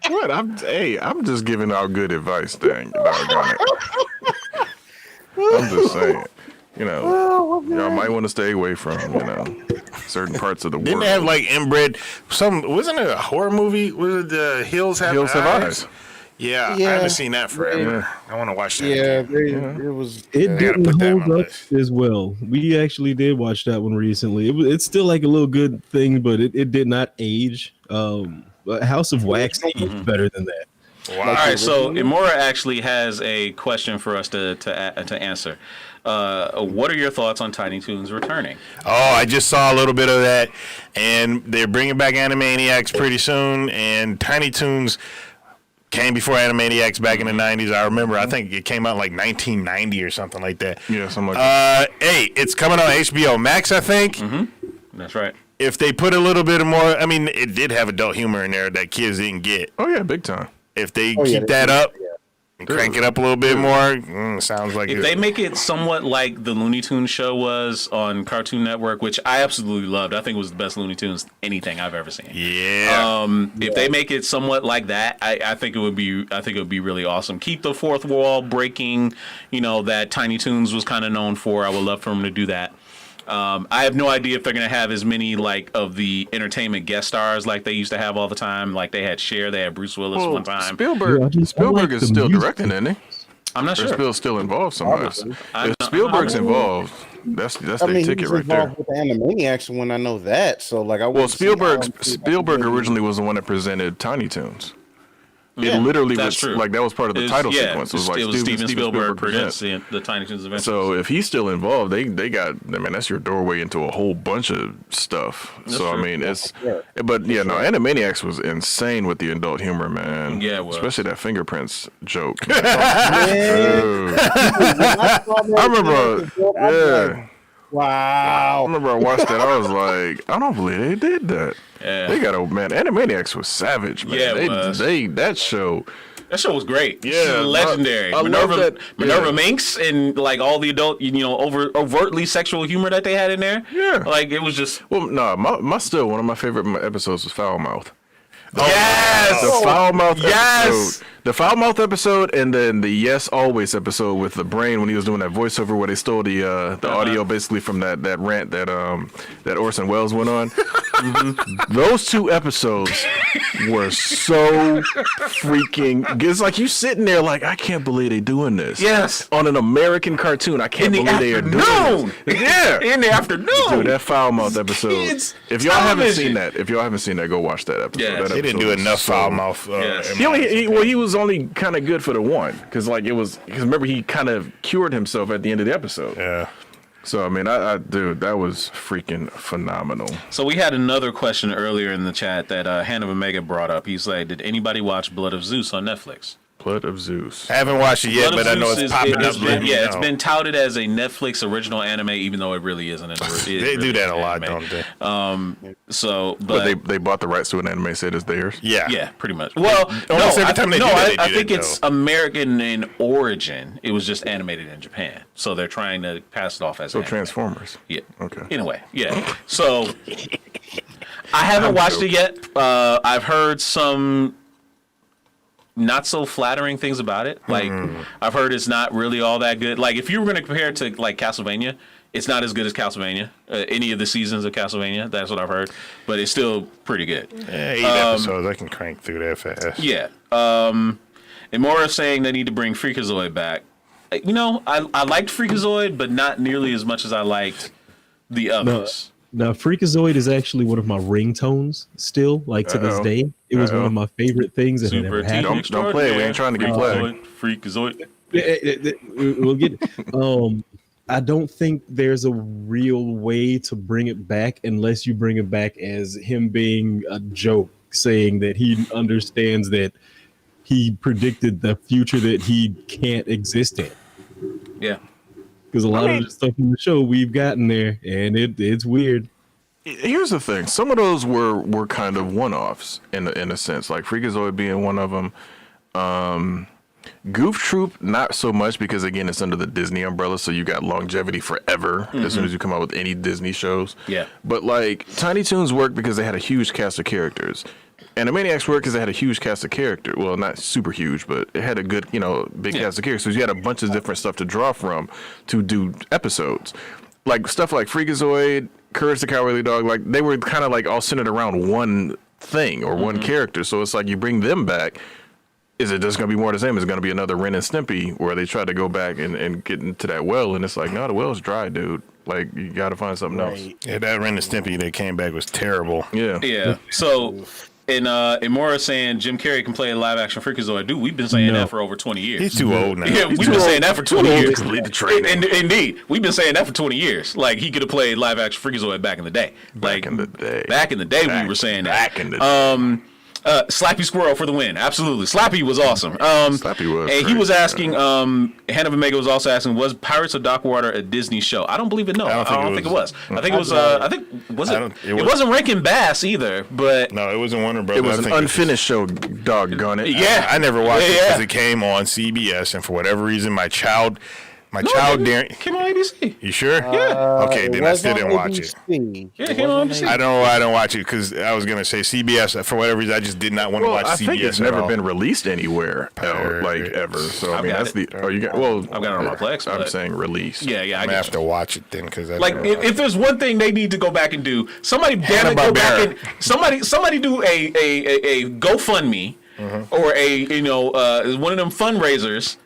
[SPEAKER 1] What? I'm just giving out good advice, dang. Doggone it. I'm just saying. Y'all might want to stay away from, certain parts of the
[SPEAKER 2] Didn't
[SPEAKER 1] world.
[SPEAKER 2] they have like inbred? Wasn't it a horror movie? Was the Hills Have
[SPEAKER 1] Hills Have Eyes?
[SPEAKER 2] Yeah, I
[SPEAKER 5] Yeah.
[SPEAKER 2] haven't seen that forever.
[SPEAKER 1] Yeah.
[SPEAKER 2] I want to watch that.
[SPEAKER 5] Yeah,
[SPEAKER 2] again.
[SPEAKER 5] it was.
[SPEAKER 3] It
[SPEAKER 2] gotta
[SPEAKER 3] didn't
[SPEAKER 2] put that on
[SPEAKER 3] hold
[SPEAKER 2] my
[SPEAKER 3] up
[SPEAKER 2] list.
[SPEAKER 3] as well. We actually did watch that one recently. It's still like a little good thing, but it did not age. But House of Wax is better than that.
[SPEAKER 2] Wow.
[SPEAKER 4] All right, so Imora actually has a question for us to answer. What are your thoughts on Tiny Toons returning?
[SPEAKER 2] Oh, I just saw a little bit of that, and they're bringing back Animaniacs pretty soon. And Tiny Toons came before Animaniacs back in the 90s. I remember, I think it came out like 1990 or something like that.
[SPEAKER 1] Yeah, something like that.
[SPEAKER 2] Hey, it's coming on HBO Max, I think.
[SPEAKER 4] That's right.
[SPEAKER 2] If they put a little bit more, I mean, it did have adult humor in there that kids didn't get.
[SPEAKER 1] Oh, yeah, big time.
[SPEAKER 2] If they
[SPEAKER 5] yeah,
[SPEAKER 2] keep that up and crank it up a little bit more, sounds like
[SPEAKER 4] If they make it somewhat like the Looney Tunes show was on Cartoon Network, which I absolutely loved, I think it was the best Looney Tunes anything I've ever seen.
[SPEAKER 2] Yeah.
[SPEAKER 4] If they make it somewhat like that, I think it would be really awesome. Keep the fourth wall breaking, that Tiny Toons was kind of known for. I would love for them to do that. I have no idea if they're going to have as many of the entertainment guest stars like they used to have all the time. Like they had Cher, they had Bruce Willis one time.
[SPEAKER 1] Spielberg,
[SPEAKER 3] Yeah, I
[SPEAKER 1] Spielberg
[SPEAKER 3] like
[SPEAKER 1] is
[SPEAKER 3] the
[SPEAKER 1] still
[SPEAKER 3] music.
[SPEAKER 1] directing, isn't he?
[SPEAKER 4] I'm not
[SPEAKER 1] Or
[SPEAKER 4] sure.
[SPEAKER 1] still involved somehow.
[SPEAKER 4] I'm
[SPEAKER 1] If
[SPEAKER 4] not-
[SPEAKER 1] Spielberg's
[SPEAKER 4] I'm
[SPEAKER 1] involved, that's
[SPEAKER 5] I
[SPEAKER 1] their
[SPEAKER 5] mean, he
[SPEAKER 1] ticket
[SPEAKER 5] was
[SPEAKER 1] right there.
[SPEAKER 5] involved with the Animaniacs when I know that. So like, I
[SPEAKER 1] Well,
[SPEAKER 5] would see how-
[SPEAKER 1] Spielberg originally was the one that presented Tiny Toons.
[SPEAKER 4] Yeah,
[SPEAKER 1] It literally
[SPEAKER 4] that's
[SPEAKER 1] was
[SPEAKER 4] true.
[SPEAKER 1] like that was part of the
[SPEAKER 4] It was-
[SPEAKER 1] title
[SPEAKER 4] yeah,
[SPEAKER 1] sequence. It was like
[SPEAKER 4] Steven Spielberg presents the Tiny Toons Adventures.
[SPEAKER 1] So if he's still involved, they got. I mean, that's your doorway into a whole bunch of stuff.
[SPEAKER 4] That's
[SPEAKER 1] so
[SPEAKER 4] true.
[SPEAKER 1] I mean, it's.
[SPEAKER 5] Yeah.
[SPEAKER 1] But yeah, no, Animaniacs was insane with the adult humor, man.
[SPEAKER 4] Yeah, it was.
[SPEAKER 1] Especially that fingerprints joke.
[SPEAKER 5] Man,
[SPEAKER 1] Dude.
[SPEAKER 5] I
[SPEAKER 1] I remember. Yeah. I
[SPEAKER 5] Wow.
[SPEAKER 1] remember I watched that. I was like, I don't believe they did that.
[SPEAKER 4] Yeah.
[SPEAKER 1] They got a man. Animaniacs was savage, man.
[SPEAKER 4] Yeah, it was.
[SPEAKER 1] That show.
[SPEAKER 4] That show was great.
[SPEAKER 1] Yeah,
[SPEAKER 4] legendary.
[SPEAKER 1] I love
[SPEAKER 4] Minerva,
[SPEAKER 1] that-
[SPEAKER 4] Minerva
[SPEAKER 1] yeah.
[SPEAKER 4] Minx and like all the adult, overtly sexual humor that they had in there.
[SPEAKER 1] Yeah.
[SPEAKER 4] like it was just
[SPEAKER 1] Well, no, my still one of my favorite episodes was Foul Mouth.
[SPEAKER 4] yes,
[SPEAKER 1] The Foul Mouth
[SPEAKER 4] yes!
[SPEAKER 1] episode. The Foul Mouth episode, and then the Yes Always episode with the brain when he was doing that voiceover where they stole the audio basically from that rant that Orson Welles went on. Those two episodes were so freaking. It's like you sitting there like, I can't believe they doing this.
[SPEAKER 4] Yes.
[SPEAKER 1] On an American cartoon, I can't
[SPEAKER 4] In the
[SPEAKER 1] believe they are doing
[SPEAKER 4] afternoon.
[SPEAKER 1] this. Yeah.
[SPEAKER 4] in the afternoon.
[SPEAKER 1] Dude, that Foul Mouth episode.
[SPEAKER 4] Kids
[SPEAKER 1] If y'all haven't
[SPEAKER 4] television.
[SPEAKER 1] seen that, go watch that episode.
[SPEAKER 4] Yes.
[SPEAKER 1] That
[SPEAKER 2] They didn't
[SPEAKER 1] episode
[SPEAKER 2] do
[SPEAKER 1] was
[SPEAKER 2] enough
[SPEAKER 1] so-
[SPEAKER 2] foul mouth.
[SPEAKER 4] Yes.
[SPEAKER 1] He was only kind of good for the one because remember he kind of cured himself at the end of the episode.
[SPEAKER 2] Yeah.
[SPEAKER 1] So I mean, dude, that was freaking phenomenal.
[SPEAKER 4] So we had another question earlier in the chat that Hannah Omega brought up. He's like, did anybody watch Blood of Zeus on Netflix?
[SPEAKER 1] Blood of Zeus.
[SPEAKER 2] I haven't watched it yet,
[SPEAKER 4] Blood
[SPEAKER 2] but I
[SPEAKER 4] of
[SPEAKER 2] know
[SPEAKER 4] Zeus
[SPEAKER 2] it's popping up.
[SPEAKER 4] it's been touted as a Netflix original anime, even though it really isn't.
[SPEAKER 2] They do that a lot, don't they?
[SPEAKER 4] So,
[SPEAKER 1] But
[SPEAKER 4] but
[SPEAKER 1] they bought the rights to an anime, said it's theirs.
[SPEAKER 2] Yeah.
[SPEAKER 4] yeah, pretty much. Well,
[SPEAKER 2] Almost every time they do that, they
[SPEAKER 4] I
[SPEAKER 2] do
[SPEAKER 4] think
[SPEAKER 2] that,
[SPEAKER 4] it's
[SPEAKER 2] though.
[SPEAKER 4] American in origin. It was just animated in Japan, so they're trying to pass it off as
[SPEAKER 1] So
[SPEAKER 4] anime.
[SPEAKER 1] Transformers.
[SPEAKER 4] Yeah.
[SPEAKER 1] Okay.
[SPEAKER 4] In a way, yeah. So I haven't watched it yet. I've heard some not so flattering things about it. Like I've heard it's not really all that good. Like if you were going to compare it to like Castlevania, it's not as good as Castlevania. Any of the seasons of Castlevania, that's what I've heard. But it's still pretty good.
[SPEAKER 2] Yeah, 8 episodes. I can crank through that fast.
[SPEAKER 4] Yeah. And more saying they need to bring Freakazoid back. I liked Freakazoid, but not nearly as much as I liked the others.
[SPEAKER 3] Now, Freakazoid is actually one of my ringtones still, like to this
[SPEAKER 1] Uh-oh.
[SPEAKER 3] day. It was one
[SPEAKER 1] Uh-oh.
[SPEAKER 3] of my favorite things that had
[SPEAKER 4] Super
[SPEAKER 3] ever happened.
[SPEAKER 1] Don't play it. We ain't trying to get flagged.
[SPEAKER 4] Freakazoid.
[SPEAKER 3] We'll get it. I don't think there's a real way to bring it back unless you bring it back as him being a joke, saying that he understands that he predicted the future that he can't exist in.
[SPEAKER 4] Yeah.
[SPEAKER 3] Because a lot of the stuff in the show we've gotten there, and it's weird.
[SPEAKER 1] Here's the thing: some of those were kind of one-offs in a sense, like Freakazoid being one of them. Goof Troop, not so much because again, it's under the Disney umbrella, so you got longevity forever as soon as you come out with any Disney shows.
[SPEAKER 4] Yeah.
[SPEAKER 1] But like Tiny Toons worked because they had a huge cast of characters. Animaniacs worked because they had a huge cast of characters. Well, not super huge, but it had a good, big cast of characters. So you had a bunch of different stuff to draw from to do episodes. Like stuff like Freakazoid, Courage the Cowardly Dog, like they were kind of like all centered around one thing or one character. So it's like you bring them back. Is it just going to be more the same? Is it going to be another Ren and Stimpy where they try to go back and get into that well? And it's like, no, the well's dry, dude. Like, you got to find something else.
[SPEAKER 2] Yeah, that Ren and Stimpy that came back was terrible.
[SPEAKER 1] Yeah.
[SPEAKER 4] Yeah. So, and Mora saying Jim Carrey can play a live action Freakazoid. Dude, we've been saying that for over 20 years.
[SPEAKER 2] He's too old now.
[SPEAKER 4] Yeah, we've been saying that for 20 years.
[SPEAKER 1] Lead the train.
[SPEAKER 4] Indeed. We've been saying that for 20 years. Like, he could have played live action Freakazoid back in the day.
[SPEAKER 1] Back in the day.
[SPEAKER 4] Back in the day, we were saying that.
[SPEAKER 1] Back in the day.
[SPEAKER 4] Slappy Squirrel for the win. Absolutely. Slappy was awesome.
[SPEAKER 1] Slappy was
[SPEAKER 4] And he
[SPEAKER 1] great,
[SPEAKER 4] was asking, Hannah Omega was also asking, was Pirates of Darkwater a Disney show? I don't believe it, no. I don't think it was. I think it was, it wasn't Rankin Bass either, but.
[SPEAKER 2] No, it wasn't Warner Brothers.
[SPEAKER 1] It was an unfinished show, doggone it.
[SPEAKER 4] Yeah.
[SPEAKER 2] I never watched it because it came on CBS, and for whatever reason, my child daring.
[SPEAKER 4] Came on ABC.
[SPEAKER 2] You sure?
[SPEAKER 4] Yeah.
[SPEAKER 2] Okay, then I still didn't watch it.
[SPEAKER 4] Yeah, it came on ABC.
[SPEAKER 2] I don't know why I don't watch it because I was gonna say CBS for whatever reason. I just did not want to watch
[SPEAKER 1] I
[SPEAKER 2] CBS.
[SPEAKER 1] think it's
[SPEAKER 2] at
[SPEAKER 1] never
[SPEAKER 2] all.
[SPEAKER 1] been released anywhere, ever. So I mean,
[SPEAKER 4] got
[SPEAKER 1] that's
[SPEAKER 4] it.
[SPEAKER 1] the. Oh, you got. Well,
[SPEAKER 4] I've got it on my Plex.
[SPEAKER 1] I'm
[SPEAKER 4] but-
[SPEAKER 1] saying release.
[SPEAKER 4] Yeah, I
[SPEAKER 2] I'm gonna
[SPEAKER 4] get
[SPEAKER 2] have to watch it then because
[SPEAKER 4] like if there's one thing they need to go back and do, somebody damn it go back and somebody do a GoFundMe or a one of them fundraisers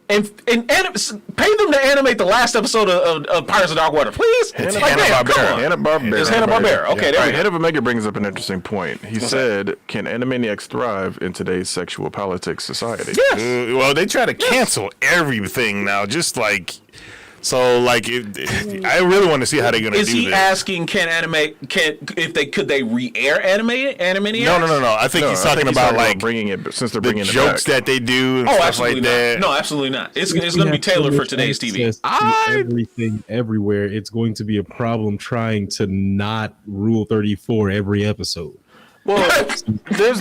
[SPEAKER 4] and pay them to animate the last episode of Pirates of Darkwater, please.
[SPEAKER 2] It's
[SPEAKER 4] Like, man, come on.
[SPEAKER 1] Hanna-Barbera.
[SPEAKER 4] It's Hanna-Barbera. Okay, there we go.
[SPEAKER 1] Head of Omega brings up an interesting point. He said, "Can Animaniacs thrive in today's sexual politics society?"
[SPEAKER 4] Yes.
[SPEAKER 2] well, they try to cancel everything now, just like. So, like, I really want to see how they're gonna
[SPEAKER 4] Is
[SPEAKER 2] do
[SPEAKER 4] he
[SPEAKER 2] this.
[SPEAKER 4] asking could they re-air Animaniacs?
[SPEAKER 2] No. I think he's talking about like
[SPEAKER 1] bringing it since they're
[SPEAKER 2] the
[SPEAKER 1] bringing
[SPEAKER 2] jokes
[SPEAKER 1] it back.
[SPEAKER 2] that they do and
[SPEAKER 4] Oh,
[SPEAKER 2] stuff
[SPEAKER 4] absolutely
[SPEAKER 2] like that.
[SPEAKER 4] not. No, absolutely not. It's going to be tailored for today's TV.
[SPEAKER 3] Everything, everywhere. It's going to be a problem trying to not Rule 34 every episode.
[SPEAKER 1] Well, there's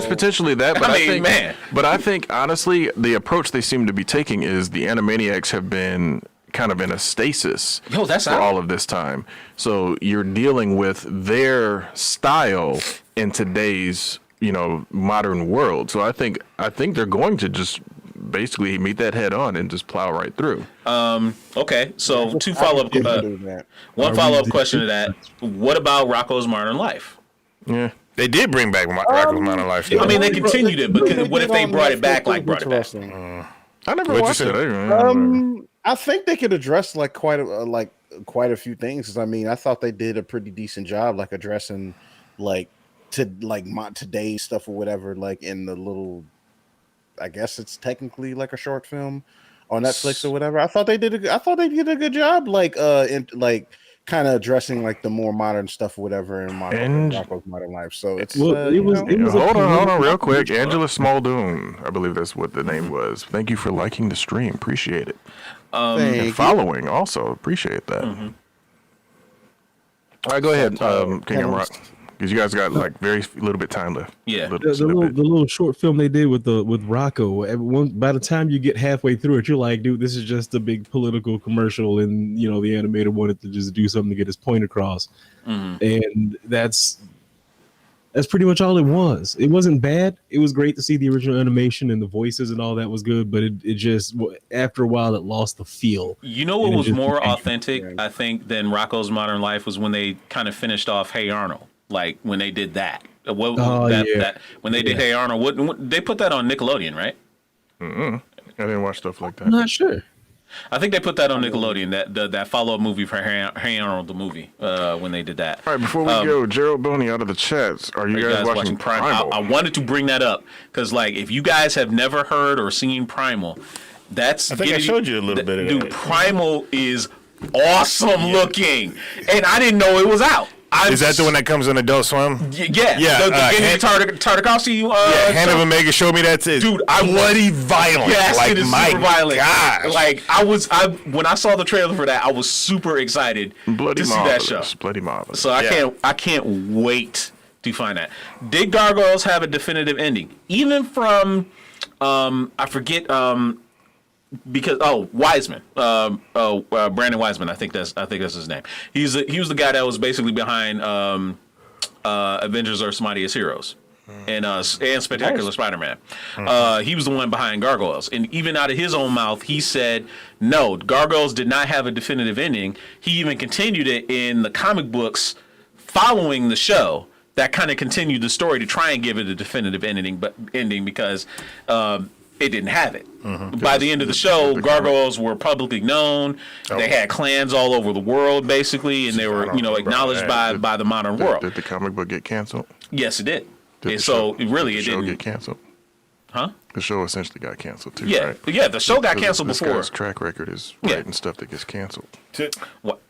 [SPEAKER 1] potentially that, but I think honestly, the approach they seem to be taking is the Animaniacs have been kind of in a stasis for all of this time. So you're dealing with their style in today's modern world. So I think they're going to just basically meet that head on and just plow right through.
[SPEAKER 4] Okay, so one follow-up question to that. What about Rocco's Modern Life?
[SPEAKER 2] Yeah, they did bring back Rocco's Modern Life.
[SPEAKER 4] I mean, they continued it, but what if they brought it back? Like brought it back?
[SPEAKER 1] I never watched it.
[SPEAKER 5] I think they could address like quite a few things. 'Cause, I mean, I thought they did a pretty decent job, like addressing today's stuff or whatever. Like in the little, I guess it's technically like a short film on Netflix or whatever. I thought they did a good job, kind of addressing like the more modern stuff or whatever in Rocco's Modern Life. So it's
[SPEAKER 3] hold
[SPEAKER 1] on real quick. Angela Smalldoon, I believe that's what the name was. Thank you for liking the stream. Appreciate it. And following also. Appreciate that. All right, go ahead, King and Rock. Because you guys got like very little bit time left.
[SPEAKER 4] Yeah,
[SPEAKER 3] the little short film they did with Rocco. By the time you get halfway through it, you're like, dude, this is just a big political commercial, and the animator wanted to just do something to get his point across, and that's pretty much all it was. It wasn't bad. It was great to see the original animation and the voices and all that was good, but it just after a while it lost the feel.
[SPEAKER 4] You know what was more authentic, I think, than Rocco's Modern Life was when they kind of finished off Hey Arnold. Like when they did that. When they did Hey Arnold, what they put that on Nickelodeon, right?
[SPEAKER 1] I didn't watch stuff like that.
[SPEAKER 3] I'm not sure.
[SPEAKER 4] I think they put that on Nickelodeon, that follow-up movie for Hey Arnold, the movie, when they did that.
[SPEAKER 1] All right, before we go, Gerald Boney out of the chats, are you guys watching Primal?
[SPEAKER 4] I wanted to bring that up because, like, if you guys have never heard or seen Primal, That's
[SPEAKER 2] I think I showed you a little bit of
[SPEAKER 4] dude,
[SPEAKER 2] that.
[SPEAKER 4] Primal is awesome looking, and I didn't know it was out.
[SPEAKER 2] Is that the one that comes on Adult Swim?
[SPEAKER 4] Yeah.
[SPEAKER 2] Yeah,
[SPEAKER 4] The Tartakovsky.
[SPEAKER 2] Hand of Omega showed me that.
[SPEAKER 4] Dude,
[SPEAKER 2] bloody violent.
[SPEAKER 4] Yes,
[SPEAKER 2] like,
[SPEAKER 4] it is
[SPEAKER 2] my
[SPEAKER 4] super violent.
[SPEAKER 2] gosh.
[SPEAKER 4] Like when I saw the trailer for that, I was super excited
[SPEAKER 1] Bloody
[SPEAKER 4] to see
[SPEAKER 1] marvelous.
[SPEAKER 4] that show.
[SPEAKER 1] Bloody marvelous.
[SPEAKER 4] So I can't wait to find that. Did Gargoyles have a definitive ending? Even from I forget because Wiseman, Brandon Wiseman, I think that's his name. He was the guy that was basically behind Avengers Earth's Mightiest Heroes and Spectacular Spider-Man. He was the one behind Gargoyles, and even out of his own mouth, he said, "No, Gargoyles did not have a definitive ending." He even continued it in the comic books following the show. That kind of continued the story to try and give it a definitive ending, because it didn't have it. By the end of the show, gargoyles were publicly known. They had clans all over the world, basically, and they were, acknowledged by the modern world.
[SPEAKER 1] Did the comic book get canceled?
[SPEAKER 4] Yes, it did.
[SPEAKER 1] Did
[SPEAKER 4] And
[SPEAKER 1] the
[SPEAKER 4] so
[SPEAKER 1] show-
[SPEAKER 4] really,
[SPEAKER 1] did
[SPEAKER 4] it
[SPEAKER 1] the show
[SPEAKER 4] didn't.
[SPEAKER 1] get canceled?
[SPEAKER 4] Huh?
[SPEAKER 1] The show essentially got canceled too,
[SPEAKER 4] Yeah,
[SPEAKER 1] right?
[SPEAKER 4] yeah. The show got
[SPEAKER 1] Because
[SPEAKER 4] canceled
[SPEAKER 1] this
[SPEAKER 4] before.
[SPEAKER 1] guy's track record is
[SPEAKER 4] Yeah.
[SPEAKER 1] writing stuff that gets canceled.
[SPEAKER 4] What?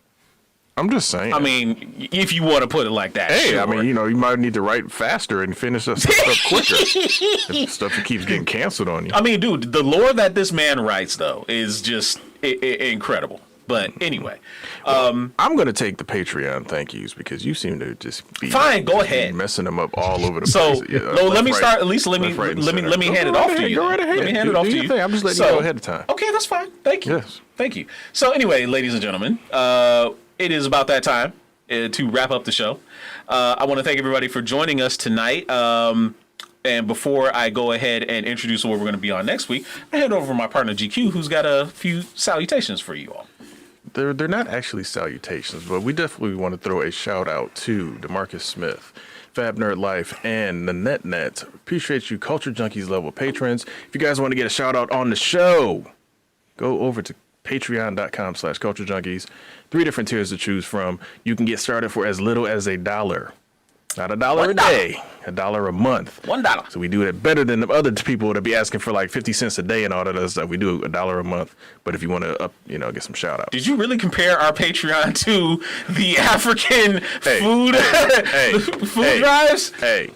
[SPEAKER 1] I'm just saying.
[SPEAKER 4] I mean, if you want to put it like that.
[SPEAKER 1] hey,
[SPEAKER 4] sure.
[SPEAKER 1] I mean, you might need to write faster and finish that stuff up quicker. If stuff that keeps getting canceled on you.
[SPEAKER 4] I mean, dude, the lore that this man writes though is just incredible. But anyway,
[SPEAKER 1] I'm gonna take the Patreon thank yous because you seem to just be
[SPEAKER 4] Fine, go ahead.
[SPEAKER 1] messing them up all over the
[SPEAKER 4] so
[SPEAKER 1] place. Yeah,
[SPEAKER 4] no,
[SPEAKER 1] left,
[SPEAKER 4] let me
[SPEAKER 1] right,
[SPEAKER 4] start. At least let me
[SPEAKER 1] left, right, and
[SPEAKER 4] let me
[SPEAKER 1] center.
[SPEAKER 4] let me hand it
[SPEAKER 1] Go
[SPEAKER 4] off
[SPEAKER 1] right
[SPEAKER 4] to
[SPEAKER 1] ahead,
[SPEAKER 4] you.
[SPEAKER 1] Go right ahead.
[SPEAKER 4] Let me hand
[SPEAKER 1] do,
[SPEAKER 4] it off
[SPEAKER 1] do
[SPEAKER 4] to
[SPEAKER 1] your
[SPEAKER 4] you.
[SPEAKER 1] thing. I'm just letting you go ahead of time.
[SPEAKER 4] Okay, that's fine. Thank you.
[SPEAKER 1] Yes.
[SPEAKER 4] Thank you. So anyway, ladies and gentlemen, it is about that time to wrap up the show. I want to thank everybody for joining us tonight. And before I go ahead and introduce what we're going to be on next week, I hand over to my partner GQ, who's got a few salutations for you all.
[SPEAKER 1] They're not actually salutations, but we definitely want to throw a shout out to DeMarcus Smith, Fab Nerd Life, and the Net. Appreciate you, Culture Junkies level patrons. If you guys want to get a shout out on the show, go over to patreon.com/Culture Junkies. 3 different tiers to choose from. You can get started for as little as $1. Not $1 a day, $1 a month.
[SPEAKER 4] $1.
[SPEAKER 1] So we do it better than the other people that be asking for like 50 cents a day and all that other stuff. We do $1 a month. But if you want to get some shout outs.
[SPEAKER 4] Did you really compare our Patreon to the African food drives?
[SPEAKER 1] Hey,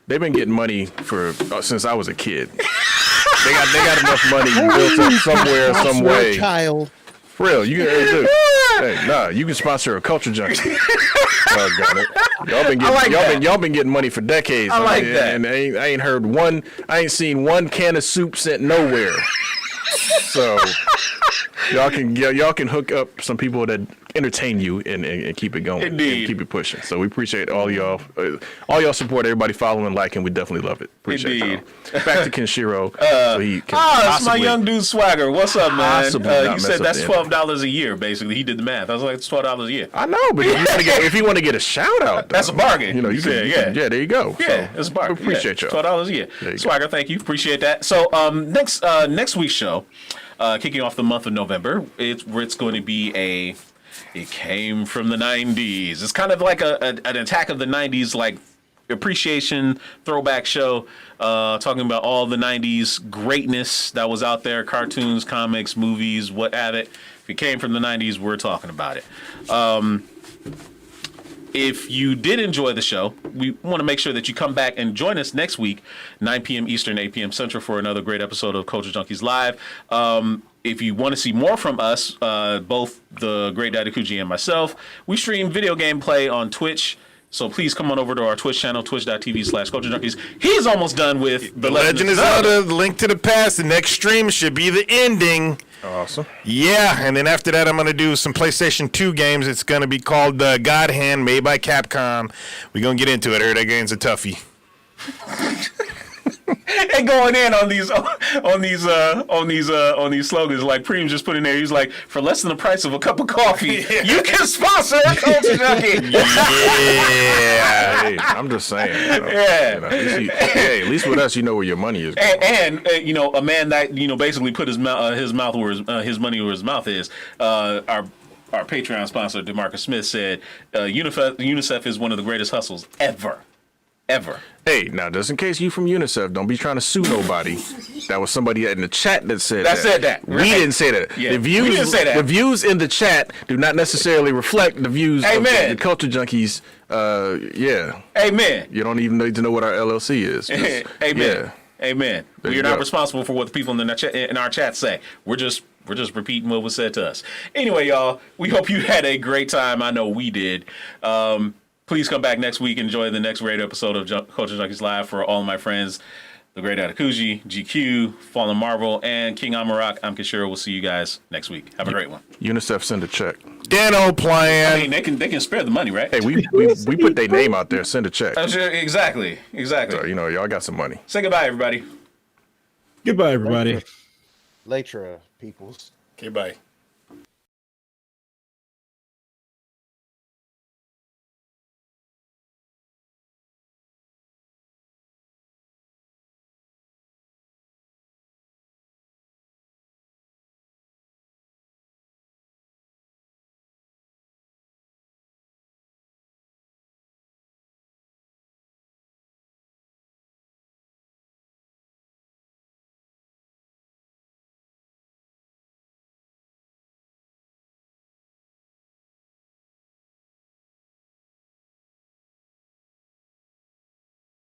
[SPEAKER 1] they've been getting money for since I was a kid. they got enough money built up somewhere, some way.
[SPEAKER 5] Child.
[SPEAKER 1] For real, you can. You can sponsor a Culture Junkie. Got it. Y'all been getting money for decades.
[SPEAKER 4] I like that.
[SPEAKER 1] And I ain't seen one can of soup sent nowhere. So y'all can hook up some people that entertain you and keep it going.
[SPEAKER 4] Indeed.
[SPEAKER 1] And keep it pushing. So we appreciate all y'all support, everybody following, liking. We definitely love it. Appreciate
[SPEAKER 4] Indeed.
[SPEAKER 1] y'all. Back to Kenshiro. So he can
[SPEAKER 4] It's my young dude Swagger. What's up, man?
[SPEAKER 1] possibly not
[SPEAKER 4] You
[SPEAKER 1] mess
[SPEAKER 4] said
[SPEAKER 1] up
[SPEAKER 4] that's
[SPEAKER 1] the
[SPEAKER 4] $12 a year, basically. He did the math. I was like, it's $12 a year.
[SPEAKER 1] I know, but if you want to get a shout out,
[SPEAKER 4] That's a bargain.
[SPEAKER 1] You
[SPEAKER 4] said,
[SPEAKER 1] can, yeah, there you go.
[SPEAKER 4] Yeah,
[SPEAKER 1] So,
[SPEAKER 4] it's a bargain.
[SPEAKER 1] Appreciate y'all.
[SPEAKER 4] $12 a year.
[SPEAKER 1] There you go.
[SPEAKER 4] Swagger, thank you. Appreciate that. So next week's show, kicking off the month of November, it's going to be it came from the 90s. It's kind of like an attack of the 90s, like appreciation throwback show, talking about all the 90s greatness that was out there, cartoons, comics, movies, what have it. If it came from the 90s, we're talking about it. If you did enjoy the show, we want to make sure that you come back and join us next week, 9 p.m. Eastern, 8 p.m. Central, for another great episode of Culture Junkies Live. If you want to see more from us, both the great Daddy Kuji and myself, we stream video gameplay on Twitch. So please come on over to our Twitch channel, twitch.tv/Culture Junkies. He's almost done with
[SPEAKER 2] The Legend of Zelda, Link to the Past. The next stream should be the ending.
[SPEAKER 1] Awesome.
[SPEAKER 2] Yeah, and then after that, I'm going to do some PlayStation 2 games. It's going to be called God Hand, made by Capcom. We're going to get into it. I heard that game's a toughie.
[SPEAKER 4] And going in on these slogans, like Preem just put in there. He's like, for less than the price of a cup of coffee, you can sponsor a Culture Junkie.
[SPEAKER 2] Yeah.
[SPEAKER 1] Hey, I'm just saying.
[SPEAKER 4] Yeah.
[SPEAKER 1] At least with us, you know where your money is going.
[SPEAKER 4] And a man that basically put his mouth where his money where his mouth is. Our Patreon sponsor, DeMarcus Smith, said UNICEF is one of the greatest hustles ever. ever.
[SPEAKER 1] Hey, now just in case you from UNICEF, don't be trying to sue nobody. That was somebody in the chat that said that.
[SPEAKER 4] Said that.
[SPEAKER 1] We
[SPEAKER 4] Right.
[SPEAKER 1] didn't say that.
[SPEAKER 4] Yeah,
[SPEAKER 1] The views,
[SPEAKER 4] we didn't say that.
[SPEAKER 1] The views in the chat do not necessarily reflect the views of
[SPEAKER 4] Amen.
[SPEAKER 1] the Culture Junkies. Yeah.
[SPEAKER 4] Amen.
[SPEAKER 1] You don't even need to know what our LLC is. Just-
[SPEAKER 4] Amen.
[SPEAKER 1] Yeah.
[SPEAKER 4] Amen.
[SPEAKER 1] There
[SPEAKER 4] We're
[SPEAKER 1] you
[SPEAKER 4] not
[SPEAKER 1] go.
[SPEAKER 4] responsible for what the people in our chat say. We're just repeating what was said to us. Anyway, y'all, we hope you had a great time. I know we did. Please come back next week. Enjoy the next radio episode of Culture Junkies Live. For all of my friends, the Great Atakuji, GQ, Fallen Marvel, and King Amarak, I'm Kishiro. We'll see you guys next week. Have a great one.
[SPEAKER 1] UNICEF send a check.
[SPEAKER 2] Dano plan.
[SPEAKER 4] I mean, they can spare the money, right?
[SPEAKER 1] Hey, we put their name out there. Send a check.
[SPEAKER 4] Exactly.
[SPEAKER 1] So, y'all got some money.
[SPEAKER 4] Say goodbye, everybody.
[SPEAKER 3] Goodbye, everybody.
[SPEAKER 5] Latra peoples.
[SPEAKER 2] Okay, bye.